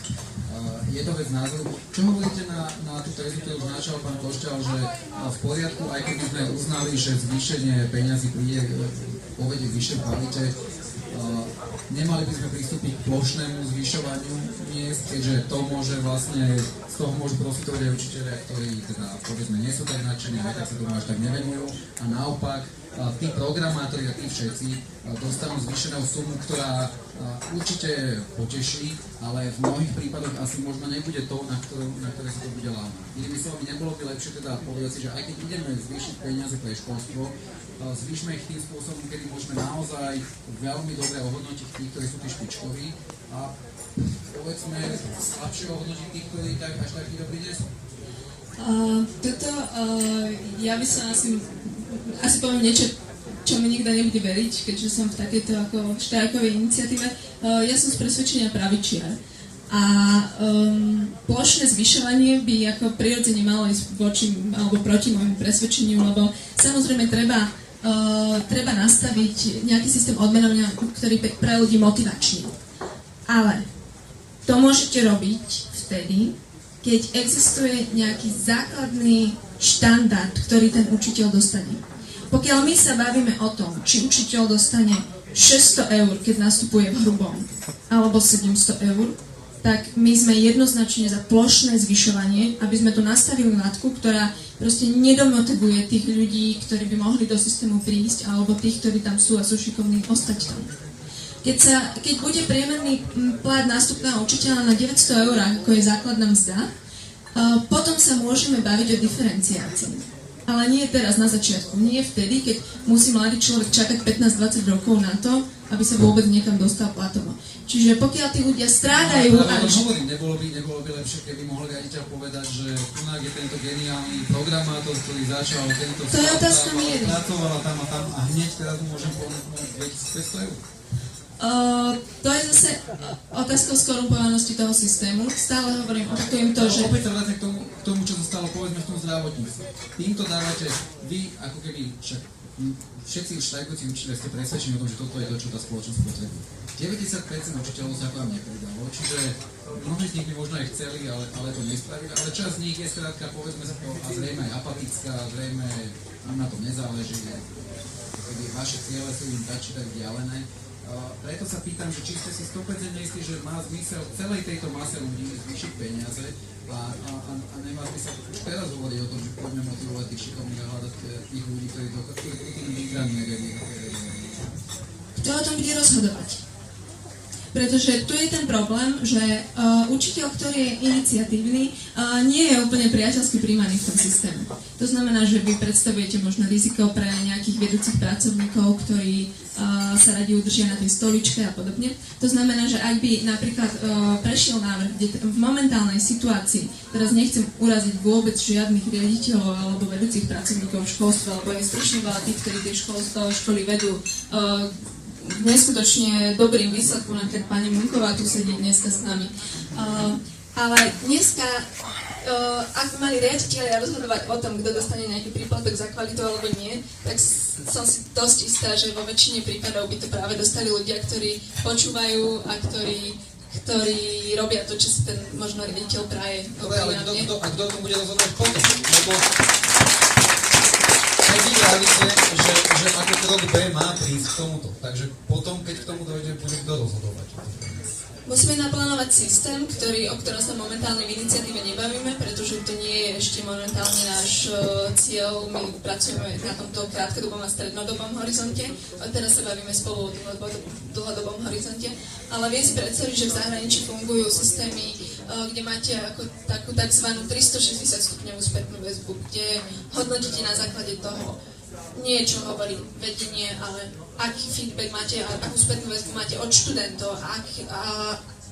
je to vec názoru. Čo hovoríte na tú tezu, ktorú už načal pán Košťal, že v poriadku, aj keby sme uznali, že zvýšenie peňazí príde povedie k vyššej kvalite, nemali by sme pristúpiť k plošnému zvyšovaniu miest, keďže to môže vlastne, z toho môžu profitovať aj učiteľia, ktorí teda povedzme nie sú tak nadšení, aj tak sa tomu až tak nevenujú. A naopak, tí programátori a tí všetci dostanú zvýšenú sumu, ktorá určite poteší, ale v mnohých prípadoch asi možno nebude to, na ktoré sa to bude lámať. Inými slovami, nebolo by lepšie teda povedať si, že aj keď ideme zvýšiť peniaze pre školstvo, zvýšme ich tým spôsobom, kedy môžeme naozaj veľmi dobre ohodnotiť tých, ktorí sú tí špičkoví a povedzme slabšie ohodnotiť tých, ktorí tak až takí dobrí nie sú. Ja by som asi poviem niečo, čo mi nikto nebude veriť, keďže som v takejto ako štajkovej iniciatíve. Ja som z presvedčenia pravičiar. A plošné zvyšovanie by ako prirodzene malo ísť voči alebo proti môjmu presvedčeniu, lebo samozrejme treba nastaviť nejaký systém odmenovania, ktorý pre ľudí motivačný. Ale to môžete robiť vtedy, keď existuje nejaký základný štandard, ktorý ten učiteľ dostane. Pokiaľ my sa bavíme o tom, či učiteľ dostane 600 eur, keď nastupuje v hrubom, alebo 700 eur, tak my sme jednoznačne za plošné zvyšovanie, aby sme tu nastavili látku, ktorá proste nedomotivuje tých ľudí, ktorí by mohli do systému prísť, alebo tých, ktorí tam sú a sú šikovní, ostať tam. Keď bude priemerný plat nástupného učiteľa na 900 eur, ako je základná mzda, potom sa môžeme baviť o diferenciácii. Ale nie teraz na začiatku, nie vtedy, keď musí mladý človek čakať 15-20 rokov na to, aby sa vôbec niekam dostal platovo. Čiže pokiaľ tí ľudia strádajú... Ale hovorím, nebolo by lepšie, keby mohol riaditeľ povedať, že Kunák je tento geniálny programátor, ktorý začal tento... To je otázka miery. Pracovala tam a hneď teraz mu môžem ponúknuť 2500 eur. To je zase otázka skorumpovanosti toho systému. Stále hovorím, opakujem to, že... Opäť sa vrátim k tomu, čo zostalo povedzme v tom zdravotníctve. Týmto dávate vy, ako keby všetci štrajkujúci učiteľe ste presvedčení o tom, že toto je to, čo tá spoločnosť potrebuje. 90% učiteľov sa k vám nepridalo, čiže mnohí z nich by možno aj chceli, ale to nespravili. Ale časť z nich je skrátka, povedzme sa to, a zrejme aj apatická, zrejme im na tom nezáleží, keby vaše ciele sú im tak či tak vzdialené. Preto sa pýtam, že či ste si 100% istí, že má zmysel celej tejto mase ľudí zvýšiť peniaze a nemá zmysel už teraz hovoriť o tom, že poďme motivovať tých šikovných a hľadať tých ľudí, ktorí tým výgrami Kto o tom bude rozhodovať? Pretože tu je ten problém, že učiteľ, ktorý je iniciatívny, nie je úplne priateľsky príjmaný v tom systéme. To znamená, že vy predstavujete možno riziko pre nejakých vedúcich pracovníkov, ktorí sa radi udržia na tej stoličke a podobne. To znamená, že ak by napríklad prešiel návrh, kde v momentálnej situácii, teraz nechcem uraziť vôbec žiadnych riaditeľov alebo vedúcich pracovníkov v školstve, alebo je strašne veľa tých, ktorí tie školy vedú, neskutočne dobrým výsledkom, napríklad pani Munková tu sedí dneska s nami. Ale dneska, ak mali riaditeľia rozhodovať o tom, kto dostane nejaký príplatok za kvalitu alebo nie, tak som si dosť istá, že vo väčšine prípadov by to práve dostali ľudia, ktorí počúvajú a ktorí robia to, čo si ten možno riaditeľ praje. Ale kto to bude rozhodovať potom? Lebo keď vy pravíte, že ako krok B má prísť k tomuto. Takže potom, keď k tomu dojde, bude kto rozhodovať. Musíme naplánovať systém, o ktorom sa momentálne v iniciatíve nebavíme, pretože to nie je ešte momentálne náš cieľ. My pracujeme na tomto krátkodobom a strednodobom horizonte. A teraz sa bavíme spolu o dlhodobom horizonte. Ale viem si predstaviť, že v zahraničí fungujú systémy kde máte ako takú tzv. 360 stupňovú spätnú väzbu, kde hodnotíte na základe toho, nie čo hovorí vedenie, ale aký feedback máte, akú spätnú väzbu máte od študentov,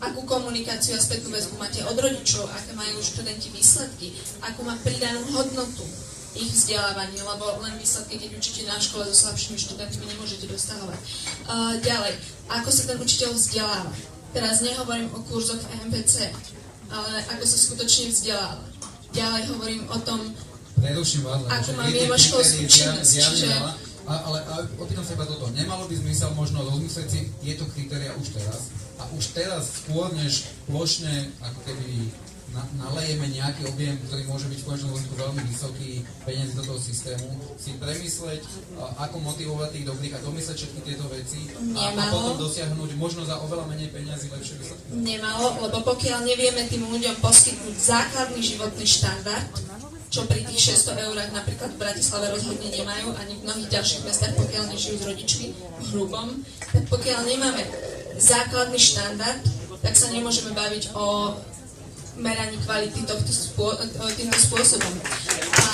akú komunikáciu a spätnú väzbu máte od rodičov, aké majú študenti výsledky, akú má pridanú hodnotu ich vzdelávanie, lebo len výsledky, keď učíte na škole so slabšími študentmi, nemôžete dosahovať. Ďalej, ako sa ten učiteľ vzdeláva. Teraz nehovorím o kurzoch v MPC, ale ako sa skutočne vzdeláva. Ďalej hovorím o tom, Preruším vás, ako má mimoškolskú činnosť, čiže... Ale opýtam sa iba toto. Nemalo by zmysel možno rozmyslieť si tieto kritéria už teraz a už teraz skôr, než plošne ako keby nalejeme nejaký objem, ktorý môže byť v konečnom dôsledku veľmi vysoký peniazy do toho systému, si premysleť, ako motivovať tých dobrých a domysleť všetky tieto veci a potom dosiahnuť možno za oveľa menej peniazy lepšie výsledky. Nemalo, lebo pokiaľ nevieme tým ľuďom poskytnúť základný životný štandard, čo pri tých 600 eurách napríklad v Bratislave rozhodne nemajú, ani v mnohých ďalších mestách, pokiaľ nežijú s rodičmi v hrubom, tak pokiaľ nemáme základný štandard, tak sa nemôžeme baviť o meraní kvality týmto spôsobom. A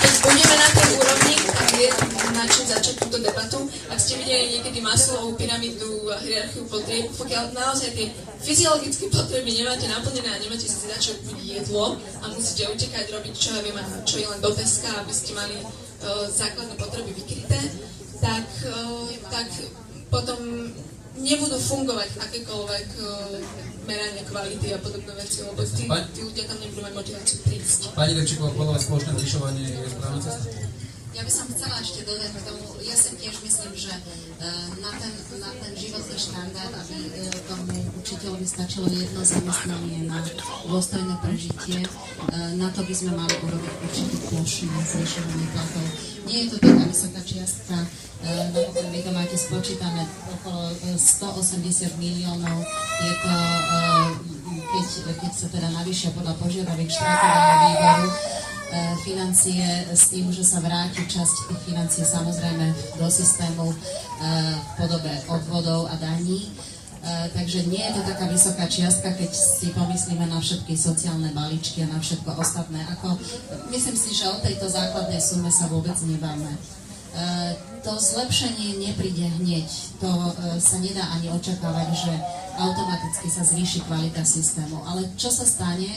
keď budeme na tej úrovni, tak je na čím začať túto debatu. Ak ste videli niekedy Maslowovú pyramídu a hierarchiu potrieb, pokiaľ naozaj tie fyziologické potreby nemáte naplnené a nemáte si za čo kúpiť jedlo a musíte utekať robiť, čo ja viem, čo je len do peska, aby ste mali základné potreby vykryté, tak potom nebudú fungovať akékoľvek meranie kvality a podobné veci, lebo tí ľudia tam nebudú mať motiváciu prísť. Pani Repčíková, podľa vás spoločné zvyšovanie je správna cesta? Ja by som chcela ešte dodať k tomu, ja si tiež myslím, že na ten životný štandard, aby tomu učiteľovi stačilo jedno zamestnanie na dôstojné prežitie, na to by sme mali urobiť určite plošné zvyšovanie platov. Nie je to taká vysoká čiastka, napokon vy to máte spočítané okolo 180 miliónov, je to, keď sa teda navýšia podľa požiadaviek štrajkového výboru, financie s tým, že sa vráti časť tých financií samozrejme do systému v podobe odvodov a daní. Takže nie je to taká vysoká čiastka, keď si pomyslíme na všetky sociálne balíčky a na všetko ostatné. Myslím si, že o tejto základnej sume sa vôbec nebáme. To zlepšenie nepríde hneď. To sa nedá ani očakávať, že automaticky sa zvýši kvalita systému. Ale čo sa stane,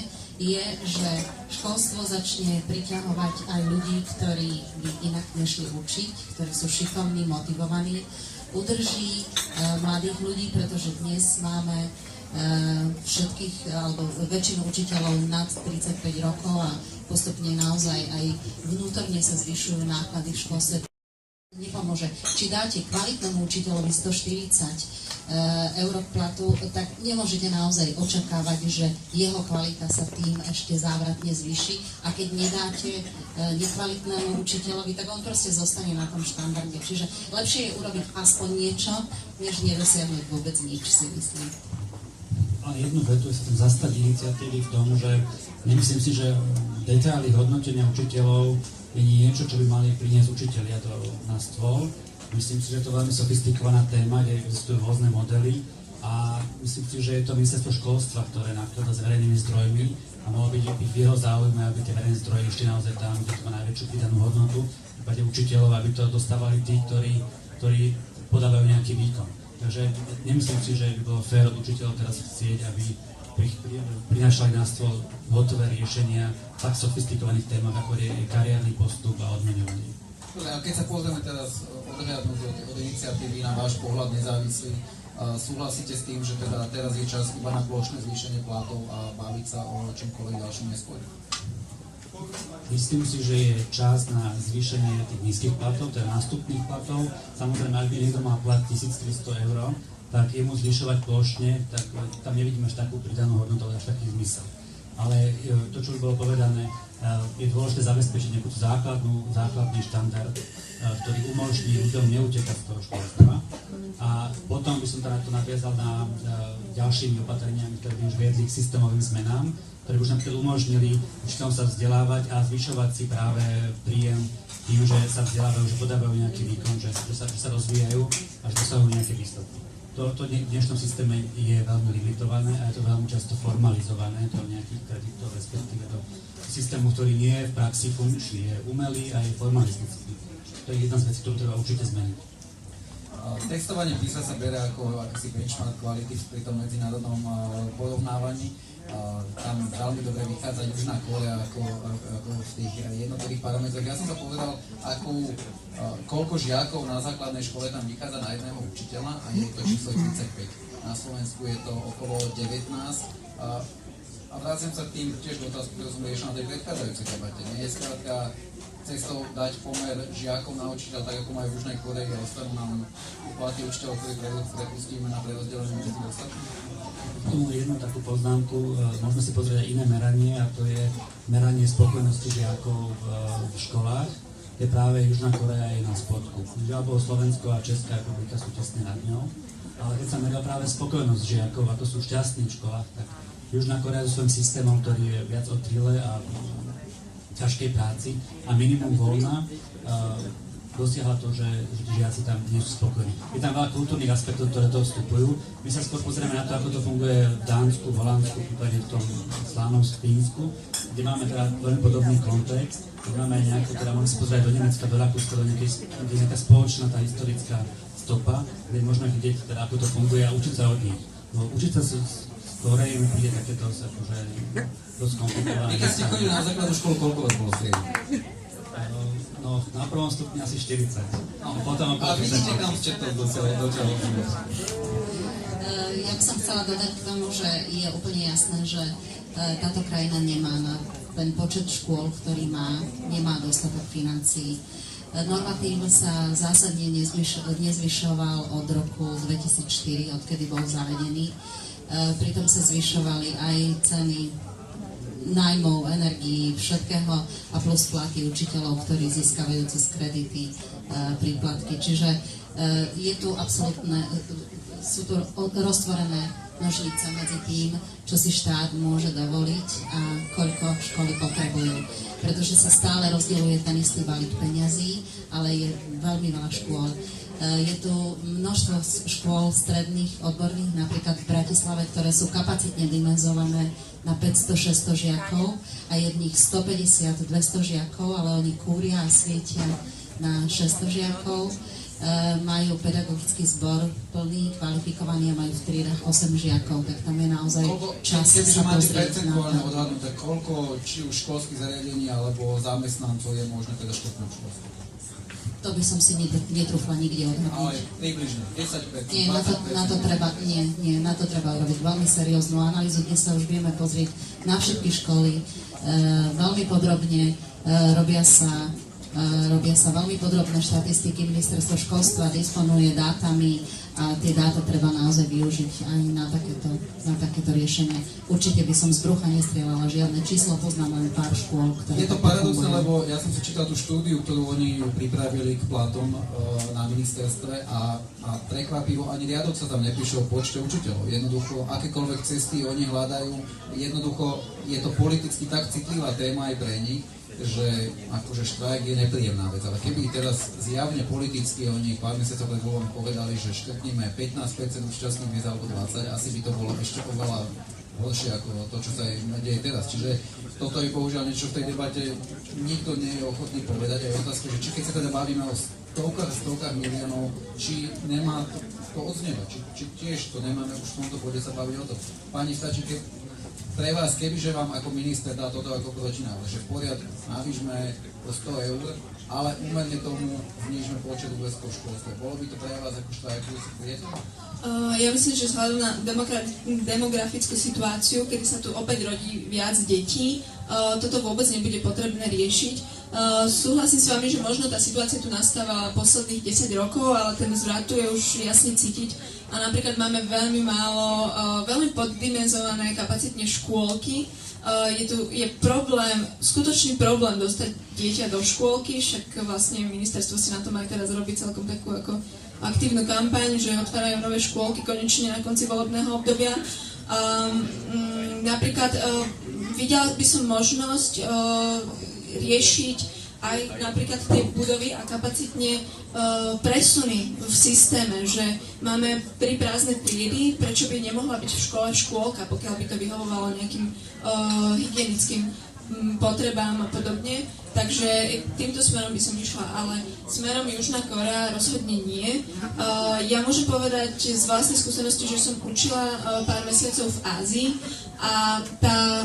je, že školstvo začne priťahovať aj ľudí, ktorí by inak nešli učiť, ktorí sú šikovní, motivovaní, udrží mladých ľudí, pretože dnes máme všetkých, alebo väčšinu učiteľov nad 35 rokov a postupne naozaj aj vnútorne sa zvyšujú náklady v školstve. Nepomôže. Či dáte kvalitnému učiteľovi 140 eur platu, tak nemôžete naozaj očakávať, že jeho kvalita sa tým ešte závratne zvýši a keď nedáte nekvalitnému učiteľovi, tak on proste zostane na tom štandarde. Čiže lepšie je urobiť aspoň niečo, než nedosiahnuť vôbec nič, si myslím. A jednu vetu sa tam zastať iniciatívy v tom, že nemyslím si, že detaily hodnotenia učiteľov je niečo, čo by mali priniesť učitelia na stôl. Myslím si, že je to veľmi sofistikovaná téma, kde existujú rôzne modely a myslím si, že je to ministerstvo školstva, ktoré nakladá s verejnými zdrojmi a mohlo byť v jeho záujme, aby tie verejné zdroje išli naozaj tam, kde to má najväčšiu pridanú hodnotu, v prípade učiteľov, aby to dostávali tí, ktorí podávajú nejaký výkon. Takže nemyslím si, že by bolo fér od učiteľov teraz chcieť, aby prinášali na stôl hotové riešenia v tak sofistikovaných témach, ako je kariérny postup a odmeňovanie. Keď sa pozrieme teraz odhľadnúť od iniciatívy na váš pohľad nezávislý, súhlasíte s tým, že teda teraz je čas iba na plošné zvýšenie platov a baviť sa o čomkoľvek ďalšom neskôr? Myslím si, že je čas na zvýšenie tých nízkych platov, teda nástupných platov. Samozrejme, ak by niekto mal plat 1300 eur, tak jemu zvyšovať plošne, tak tam nevidíme až takú pridanú hodnotu, až taký zmysel. Ale to, čo už bolo povedané, je dôležité zabezpečiť nejakú základný štandard, ktorý umožní ľuďom neutekať z toho školstva. A potom by som teda to nadviazal na ďalšími opatreniami, ktoré by už viedli k systémovým zmenám, ktoré už napríklad umožnili učiteľom sa vzdelávať a zvyšovať si práve príjem tým, že sa vzdelávajú, že podávajú nejaký výkon, že sa rozvíjajú až dosahujú nejaké výsledky. To v dnešnom systéme je veľmi limitované a je to veľmi často formalizované do nejakých kreditov, respektíve do systému, ktorý nie je v praxi funkčný, je umelý a je formalistický. To je jedna z vecí, ktorú treba určite zmeniť. Testovanie PISA sa berie ako akýsi benchmark kvality pri tom medzinárodnom porovnávaní. Tam veľmi dobre vychádza Južná Kórea ako v tých jednotlivých parametroch. Ja som sa povedal, koľko žiakov na základnej škole tam vychádza na jedného učiteľa a je to číslo 35. Na Slovensku je to okolo 19. A vraciam sa tým tiež do otázky, ktorú som riešil na tej predchádzajúcej debate. Nie je skrátka cestou dať pomer žiakov na učiteľ, tak ako majú v Južnej Kórei a ostanú nám platy učiteľov, ktorých prepustíme na prerozdelenie medzi ostatných. K tomu jednu takú poznámku, môžeme si pozrieť aj iné meranie, a to je meranie spokojnosti žiakov v školách, kde práve Južná Kórea je na spodku. Žiaľ, Slovensko a Česká republika sú tesne nad ňou, ale keď sa meria práve spokojnosť žiakov, ako sú šťastní v školách, tak Južná Kórea so svojím systémom, ktorý je viac o thrille a ťažkej práci a minimum voľna, dosiahla to, že žiaci tam nie sú spokojní. Je tam veľa kultúrnych aspektov, ktoré to vstupujú. My sa skôr pozrieme na to, ako to funguje v Dánsku, v Holandsku, prípadne v tom slávnom Fínsku, kde máme teda veľmi podobný kontext, kde máme aj nejakú, teda môžeme si pozrieť do Nemecka, do Rakúska, kde je nejaká spoločná tá historická stopa, kde možno vidieť, teda, ako to funguje a učiť sa od nich. No, učiť sa z Koreji mi príde také dosť komplikované. Keď ste chodili na základnú školu, koľko vás bolo striedať? No, na prvom stupni asi 40. A vidíte, kam ste to do čoho? Ja by som chcela dodať k tomu, že je úplne jasné, že táto krajina nemá na ten počet škôl, ktorý má, nemá dostatok financií. Normatív sa zásadne nezvyšoval od roku 2004, odkedy bol zavedený. Pritom sa zvyšovali aj ceny nájmov, energií, všetkého a plus platy učiteľov, ktorí získavajú cez kredity, príplatky. Čiže je tu absolútne, sú tu roztvorené nožnice medzi tým, čo si štát môže dovoliť a koľko školy potrebujú. Pretože sa stále rozdeľuje ten istý balík peňazí, ale je veľmi veľa škôl. Je tu množstvo škôl stredných, odborných, napríklad v Bratislave, ktoré sú kapacitne dimenzované na 500-600 žiakov a je v nich 150-200 žiakov, ale oni kúria a svietia na 600 žiakov. Majú pedagogický zbor plný, kvalifikovaný a majú v triedách 8 žiakov, tak tam je naozaj čas sa pozrieť na to. Odhadnuté, koľko či už školských zariadení alebo zamestnancov je možné teda štvrtnou školstvu? To by som si netrúfla nikde odhadnúť. Ale približne 10%. Nie, na to treba urobiť veľmi serióznu analýzu, kde sa už vieme pozrieť na všetky školy veľmi podrobne, robia sa veľmi podrobné štatistiky, ministerstvo školstva disponuje dátami a tie dáta treba naozaj využiť aj na takéto riešenie. Určite by som z brucha nestrieľala žiadne číslo, poznám len pár škôl, ktoré... Je to paradoxné, lebo ja som si čítal tú štúdiu, ktorú oni pripravili k platom na ministerstve a prekvapivo ani riadok sa tam nepíše o počte učiteľov. Jednoducho, akékoľvek cesty oni hľadajú, jednoducho je to politicky tak citlivá téma aj pre nich, že akože štrajk je nepríjemná vec, ale keby teraz zjavne politicky oni pár mesiacov pred voľbami povedali, že škrtníme 15% účastných miest alebo 20, asi by to bolo ešte oveľa horšie ako to, čo sa deje teraz. Čiže toto je bohužiaľ niečo v tej debate, nikto nie je ochotný povedať. Aj otázka, že či keď sa teda bavíme o stovkách miliónov, či nemá to odznievať, či tiež to nemáme už v tomto bode sa baviť o to. Pani, stačí, pre vás, kebyže vám ako minister dá toto ako protinávrh, že v poriadku, navýšme o 100 eur, ale úmerne tomu znížme počet úväzkov v školstve. Bolo by to pre vás ako štrajkujúci priateľ? Ja myslím, že vzhľadom na demografickú situáciu, kedy sa tu opäť rodí viac detí, toto vôbec nebude potrebné riešiť. Súhlasím s vami, že možno tá situácia tu nastáva posledných 10 rokov, ale ten zvrat tu je už jasne cítiť. A napríklad máme veľmi málo, veľmi poddimenzované kapacitne škôlky. Je problém, skutočný problém dostať dieťa do škôlky, však vlastne ministerstvo si na tom aj teraz robí celkom takú ako aktívnu kampaň, že otvárajú nové škôlky konečne na konci volebného obdobia. Napríklad videla by som možnosť riešiť aj napríklad tie budovy a kapacitne presuny v systéme, že máme 3 prázdne triedy, prečo by nemohla byť v škole škôlka, pokiaľ by to vyhovovalo nejakým hygienickým potrebám a podobne. Takže týmto smerom by som išla, ale smerom Južná Kórea rozhodne nie. Ja môžem povedať z vlastnej skúsenosti, že som učila pár mesiacov v Ázii a tá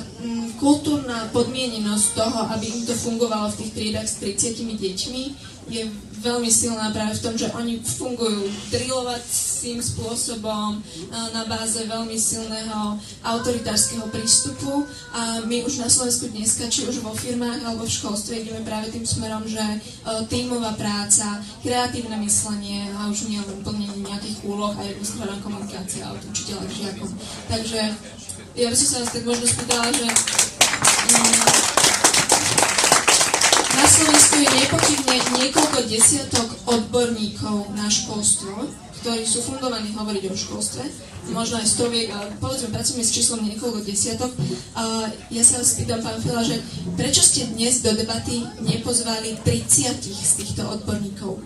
kultúrna podmienenosť toho, aby im to fungovalo v tých triedách s 30 deťmi, je veľmi silná práve v tom, že oni fungujú drillovacím spôsobom na báze veľmi silného autoritárskeho prístupu a my už na Slovensku dneska, či už vo firmách alebo v školstve ideme práve tým smerom, že tímová práca, kreatívne myslenie a už nie len plnenie nejakých úloh a jednostranná komunikácia od učiteľa k žiakom. Takže ja by som sa vás tak možno spýtala, že na Slovensku je nepochybne niekoľko desiatok odborníkov na školstvo, ktorí sú fundovaní hovoriť o školstve, možno aj stoviek, ale povedzme, pracujeme s číslom niekoľko desiatok. Ja sa vás pýtam, pán Fila, že prečo ste dnes do debaty nepozvali 30 z týchto odborníkov?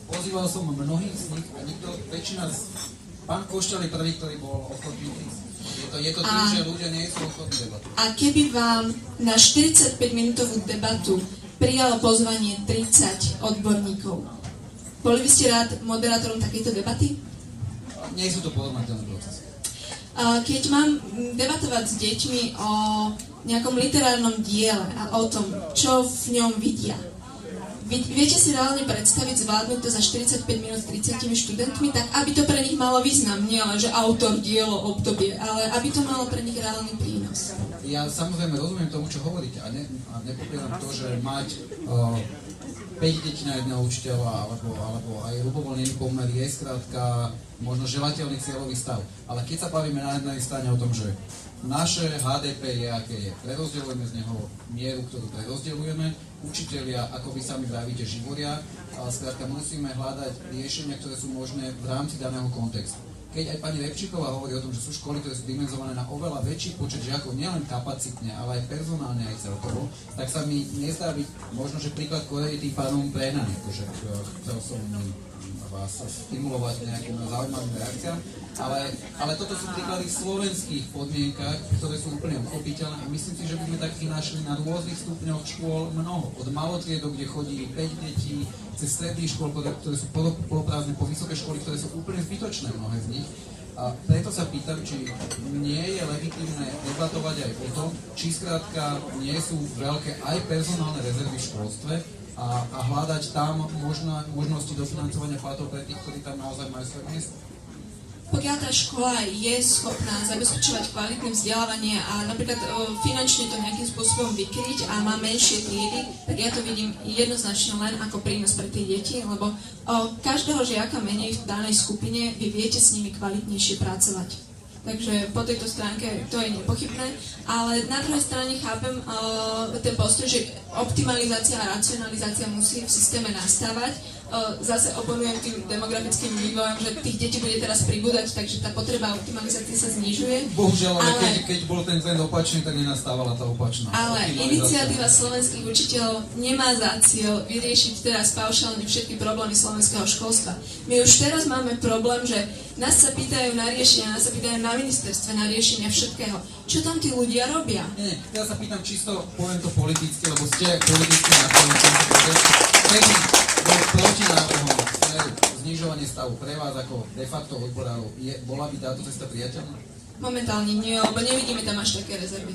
Pozýval som mnohých z nich a väčšina pán Košťal je prvý, ktorý bol ochotný. Je to tým, že ľudia nie sú ochotní debatovať. A keby vám na 45-minútovú debatu prijalo pozvanie 30 odborníkov, boli by ste rád moderátorom takejto debaty? Nie sú to porovnateľné procesy. Keď mám debatovať s deťmi o nejakom literárnom diele a o tom, čo v ňom vidia, viete si reálne predstaviť zvládnuť to za 45 minút s 30 študentmi, tak aby to pre nich malo význam, nie len, že autor, dielo, obdobie, ale aby to malo pre nich reálny prínos. Ja samozrejme rozumiem tomu, čo hovoríte a nepopieram to, že mať 5 detí na jedného učiteľa alebo aj ľubovoľnený pomer je skrátka možno želateľný cieľový stav. Ale keď sa bavíme na jednej strane o tom, že naše HDP je, aké je, prerozdeľujeme z neho mieru, ktorú prerozdeľujeme, učitelia, ako vy sami vravíte, živoria, ale skrátka musíme hľadať riešenia, ktoré sú možné v rámci daného kontextu. Keď aj pani Repčíková hovorí o tom, že sú školy, ktoré sú dimenzované na oveľa väčší počet žiakov, nielen kapacitne, ale aj personálne, aj celkovo, tak sa mi nezdá byť možno, že príklad Korei tým pádom prehnaný, akože chcel som vás stimulovať nejakým zaujímavým reakciám, ale toto sú príklady v slovenských podmienkach, ktoré sú úplne uchopiteľné a myslím si, že by sme takých našli na rôznych stupňoch škôl mnoho. Od malotriedok, kde chodí 5 detí, cez stredných škôl, ktoré sú poloprázdne, po vysoké školy, ktoré sú úplne zbytočné, mnohé z nich. A preto sa pýtam, či nie je legitímne debatovať aj o tom, či skrátka nie sú veľké aj personálne rezervy v školstve, a hľadať tam možnosti dofinancovania platov pre tých, ktorí tam naozaj majú svoje miesto. Pokiaľ tá škola je schopná zabezpečovať kvalitné vzdelávanie a napríklad finančne to nejakým spôsobom vykryť a má menšie triedy, tak ja to vidím jednoznačne len ako prínos pre tie deti, lebo každého žiaka menej v danej skupine vy viete s nimi kvalitnejšie pracovať. Takže po tejto stránke to je nepochybné, ale na druhej strane chápem ten postoj, že optimalizácia a racionalizácia musí v systéme nastávať. Zase oponujem tým demografickým vývojom, že tých detí bude teraz pribúdať, takže tá potreba optimalizácie sa znižuje. Bohužiaľ, ale keď bol ten trend opačný, tak nenastávala tá opačná. Ale iniciatíva slovenských učiteľov nemá za cieľ vyriešiť teraz paušálne všetky problémy slovenského školstva. My už teraz máme problém, že nás sa pýtajú na riešenia, nás sa pýtajú na ministerstve na riešenia všetkého. Čo tam tí ľudia robia? Nie, ja sa pýtam čisto, poviem to politicky, lebo ste politicky nastavení. Kedy bol proti návrhom znižovanie stavu pre vás ako de facto odborárov, bola by táto cesta priateľná? Momentálne nie, lebo nevidíme tam až také rezervy.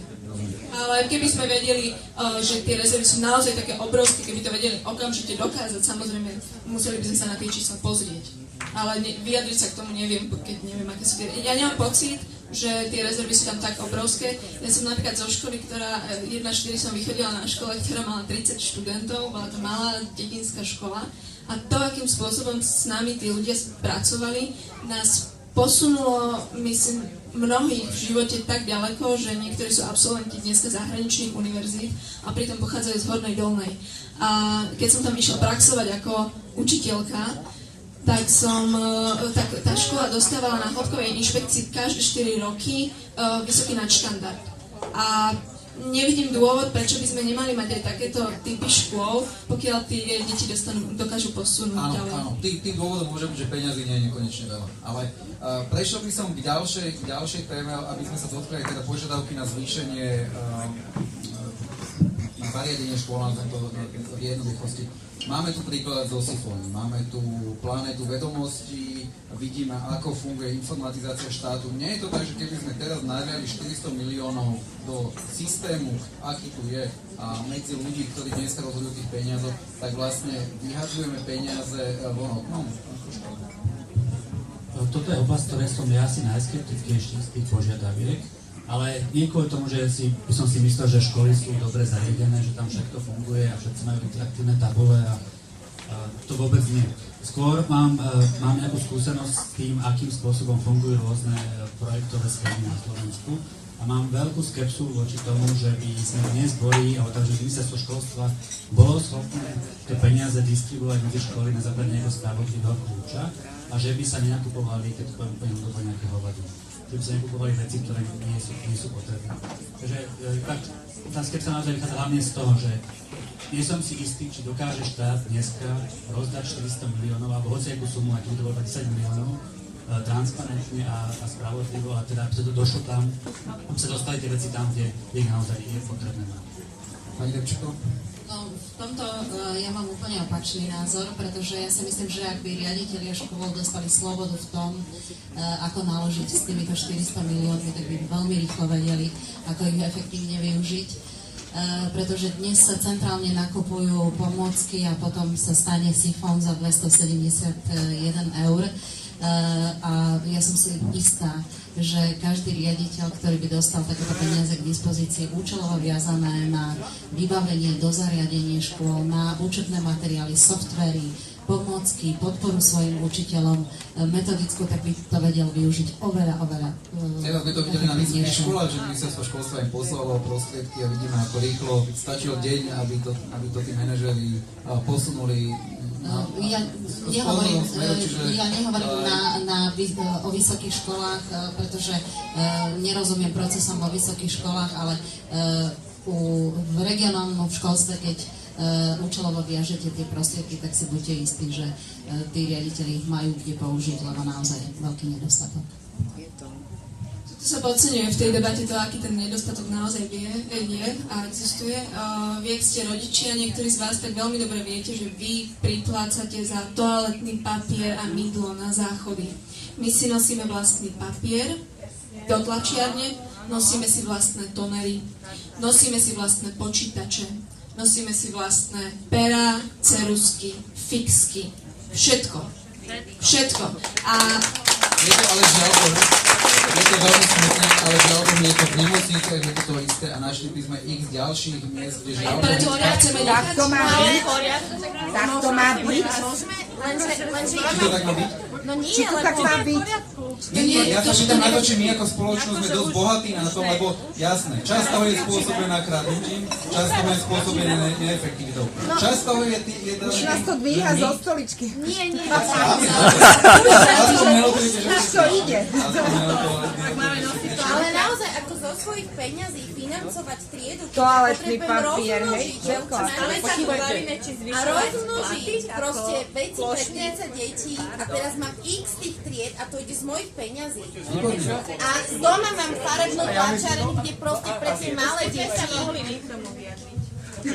Ale keby sme vedeli, že tie rezervy sú naozaj také obrovské, keby to vedeli okamžite dokázať, samozrejme museli by sme sa na tie čísla pozrieť. Ale vyjadriť sa k tomu neviem, keď neviem, aké sú tie... Ja nemám pocit, že tie rezervy sú tam tak obrovské. Ja som napríklad zo školy, ktorá 1.4 som vychodila na škole, ktorá mala 30 študentov, bola to malá dedinská škola. A to, akým spôsobom s nami tí ľudia pracovali, nás posunulo, myslím, mnohých v živote tak ďaleko, že niektorí sú absolventi dneska zahraničných univerzít a pritom pochádzajú z Hornej Dolnej. A keď som tam išla praxovať ako učiteľka, tak tá škola dostávala na hĺbkovej inšpekcii každé 4 roky vysoký nadštandard. A nevidím dôvod, prečo by sme nemali mať aj takéto typy škôl, pokiaľ tie deti dokážu posunúť ďalej. Áno, tým dôvodom môže byť, že peňazí nie je nekonečne veľa. Ale prešiel by som k ďalšej téme, aby sme sa dotkli aj teda požiadavky na zvýšenie na zariadenie škôl na v jednoduchosti. Máme tu príklad zo Sifóny, máme tu planétu vedomostí, vidíme, ako funguje informatizácia štátu. Nie je to tak, že keby sme teraz naliali 400 miliónov do systému, aký tu je, a medzi ľudí, ktorí dneska rozhodujú tých peniazov, tak vlastne vyhadzujeme peniaze von oknom. Toto je oblasť, ktoré som ja asi najskeptickejší z tých požiadaviek, ale nie kvôli tomu, že by som si myslel, že školy sú dobre zariadené, že tam všetko funguje a všetci majú interaktívne tabule a to vôbec nie. Skôr mám nejakú skúsenosť s tým, akým spôsobom fungujú rôzne projektové schémy na Slovensku a mám veľkú skepsu voči tomu, že by sme dnes boli, alebo takže ministerstvo školstva bolo schopné tie peniaze distribuovať medzi školy na základe nejakého spravodlivého kľúča a že by sa nenakupovali, keď to poviem úplne ľudové, nejaké hovadiny. Že by sa nekupovali veci, ktoré nie sú potrebné. Takže tá skepsa naozaj vychádza hlavne z toho, že nie som si istý, či dokáže štát dneska rozdať 400 miliónov, alebo hociakú sumu, aký to bolo 10 miliónov, transparentne a spravodlivo, a teda aby sa to došlo tam, aby sa dostali tie veci tam, kde ich naozaj je potrebné mať. Pani Repčíková? No, v tomto ja mám úplne opačný názor, pretože ja si myslím, že ak by riaditelia škôl dostali slobodu v tom, ako naložiť s týmito 400 miliónmi, tak by veľmi rýchlo vedeli, ako ich efektívne využiť. Pretože dnes sa centrálne nakupujú pomôcky a potom sa stane sifón za 271 eur. A ja som si istá, že každý riaditeľ, ktorý by dostal takéto peniaze k dispozícii účelovo viazané na vybavenie, dozariadenie škôl, na učebné materiály, softvery, pomôcky, podporu svojim učiteľom, metodickú, tak by to vedel využiť oveľa. Teraz sme to videli na vysokých školách, že ministerstvo školstva im poslalo prostriedky a vidíme, ako rýchlo stačil deň, aby to tí manažeri posunuli. Ja nehovorím o vysokých školách, pretože nerozumiem procesom vo vysokých školách, ale v regionálnom školstve, keď účelovo viažete tie prostriedky, tak si buďte istí, že tí riaditeľi ich majú kde použiť, lebo naozaj veľký nedostatok. To sa podceňuje v tej debate to, aký ten nedostatok naozaj je a existuje. Vy, ak ste rodičia, niektorí z vás tak veľmi dobre viete, že vy priplácate za toaletný papier a mydlo na záchody. My si nosíme vlastný papier do tlačiarne, nosíme si vlastné tonery, nosíme si vlastné počítače, nosíme si vlastné perá, ceruzky, fixky, všetko. A je to ale žiaľ, je to veľmi smutné, ale žiaľ, je to v nemocniciach, je to isté a našli by sme x ďalších miest, kde žiaľ... Preto chceme Tak to má byť. Tak to má byť. Či to tak má byť? No nie, Či to tak má byť? Ja sa pýtam na to, či my ako spoločnosť sme dosť bohatí na tom, lebo jasné, časť toho je spôsobená kradnutím, časť toho je spôsobená neefektivitou. Časť toho je... Už nás to dvíha zo stoličky. Nie. Už to ide. Ale naozaj, ako zo svojich peňazí financovať triedu, Toaletný potrebujem papier, hej, rozmnožiť, všetko. stále sa tu bavíme, či zvyšovať a rozmnožiť proste veci pre 30 detí a teraz mám x tých tried a to ide z mojich peňazí. A doma mám farebnú tlačareň, kde proste pre tie malé deti... Ja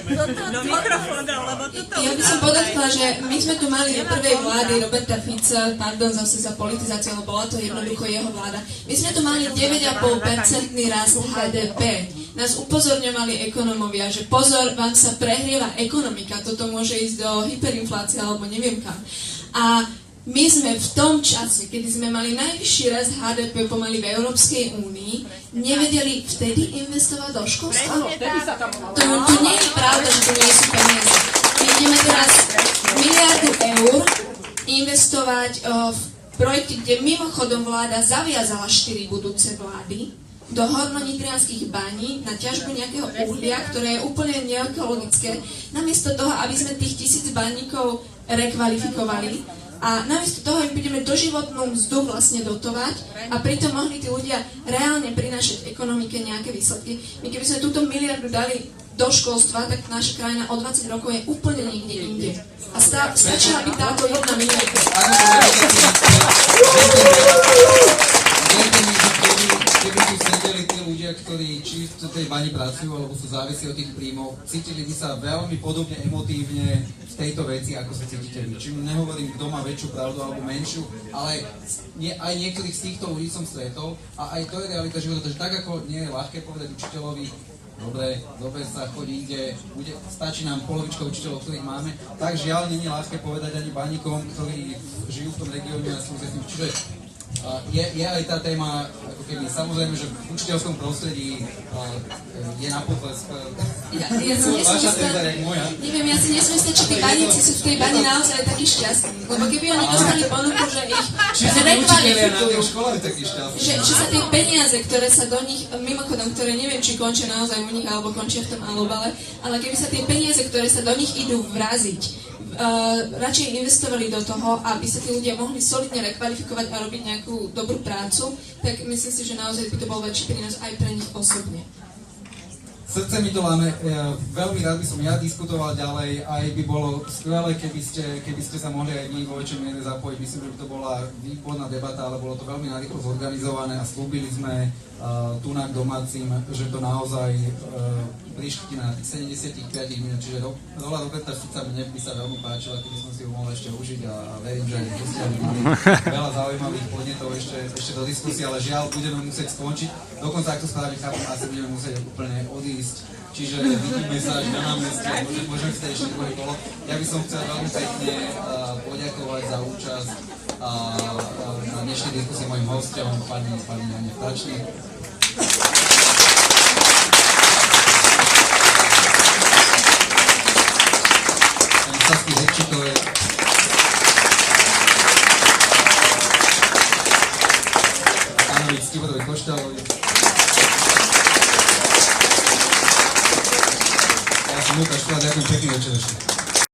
by som podotkla, že my sme tu mali do prvej vlády Roberta Fica, pardon zase za politizáciu, ale bola to jednoducho jeho vláda. My sme tu mali 9,5% rast HDP. Nás upozorňovali ekonómovia, že pozor, vám sa prehrieva ekonomika, toto môže ísť do hyperinflácie alebo neviem kam. A my sme v tom čase, kedy sme mali najvyšší rast HDP pomaly v Európskej únii, nevedeli vtedy investovať do školstva. Tu nie je pravda, že tu nie sú peniaze. My ideme teraz miliardu eur investovať v projekte, kde mimochodom vláda zaviazala 4 budúce vlády do hornonitrianských baní na ťažbu nejakého uhlia, ktoré je úplne neekologické. Namiesto toho, aby sme tých 1000 baníkov rekvalifikovali, A namiesto toho im budeme doživotnú mzdu vlastne dotovať a pritom mohli tí ľudia reálne prinášať ekonomike nejaké výsledky. My keby sme túto miliardu dali do školstva, tak naša krajina o 20 rokov je úplne niekde inde. A stačila by táto 1 miliarda. Keby tu sedeli tí ľudia, ktorí či v tej bani pracujú, alebo sú závisí od tých príjmov, cítili by sa veľmi podobne emotívne v tejto veci, ako sa cítite vy. Či nehovorím, kto má väčšiu pravdu alebo menšiu, ale aj niektorých z týchto ľudí som stretol a aj to je realita života, že tak ako nie je ľahké povedať učiteľovi, dobre sa chodí inde, stačí nám polovička učiteľov, ktorých máme, tak žiaľ nie je ľahké povedať ani baníkom, ktorí žijú v tom regióne a sú s tým. Čiže je aj tá téma, ako keby, samozrejme, že v učiteľskom prostredí je na potlesk. Ja si nesmím stať, či tí baníci sú v tej bani naozaj takí šťastní. Lebo keby oni dostali ponuku, že ich rekvalifikujú, že sa tie peniaze, ktoré sa do nich, mimochodom, ktoré neviem, či končia naozaj u nich, alebo končia v tom alobale, ale keby sa tie peniaze, ktoré sa do nich idú vraziť, radšej investovali do toho, aby sa tí ľudia mohli solidne rekvalifikovať a robiť nejakú dobrú prácu, tak myslím si, že naozaj by to bol väčší prínos aj pre nich osobne. Srdce mi to láme, veľmi rád by som ja diskutoval ďalej, aj by bolo skvelé, keby ste sa mohli aj vy vo väčšej miere zapojiť. Myslím, že by to bola výborná debata, ale bolo to veľmi narýchlo zorganizované a slúbili sme tu na domácim, že to naozaj prišli na tých 75 minút, čiže rola Roberta Fica mne by sa veľmi páčila, keby som si ju mohol ešte užiť a verím, že aj mali veľa zaujímavých podnetov ešte do diskusie, ale žiaľ, budeme musieť skončiť. Dokonca, ak to správne chápem, asi budeme musieť úplne odísť. Čiže vidíme sa až na námestí, môžeme si ešte druhé kolo. Ja by som chcel veľmi pekne poďakovať za účasť na dnešnej diskusii mojim hosťom, pani Jane Vtáčnik. Pani Sasky Repčíkovej. Pánovi Ctiborovi Košťalovi. Ja som Lukáš Štvár, ďakujem pekný večer ešte.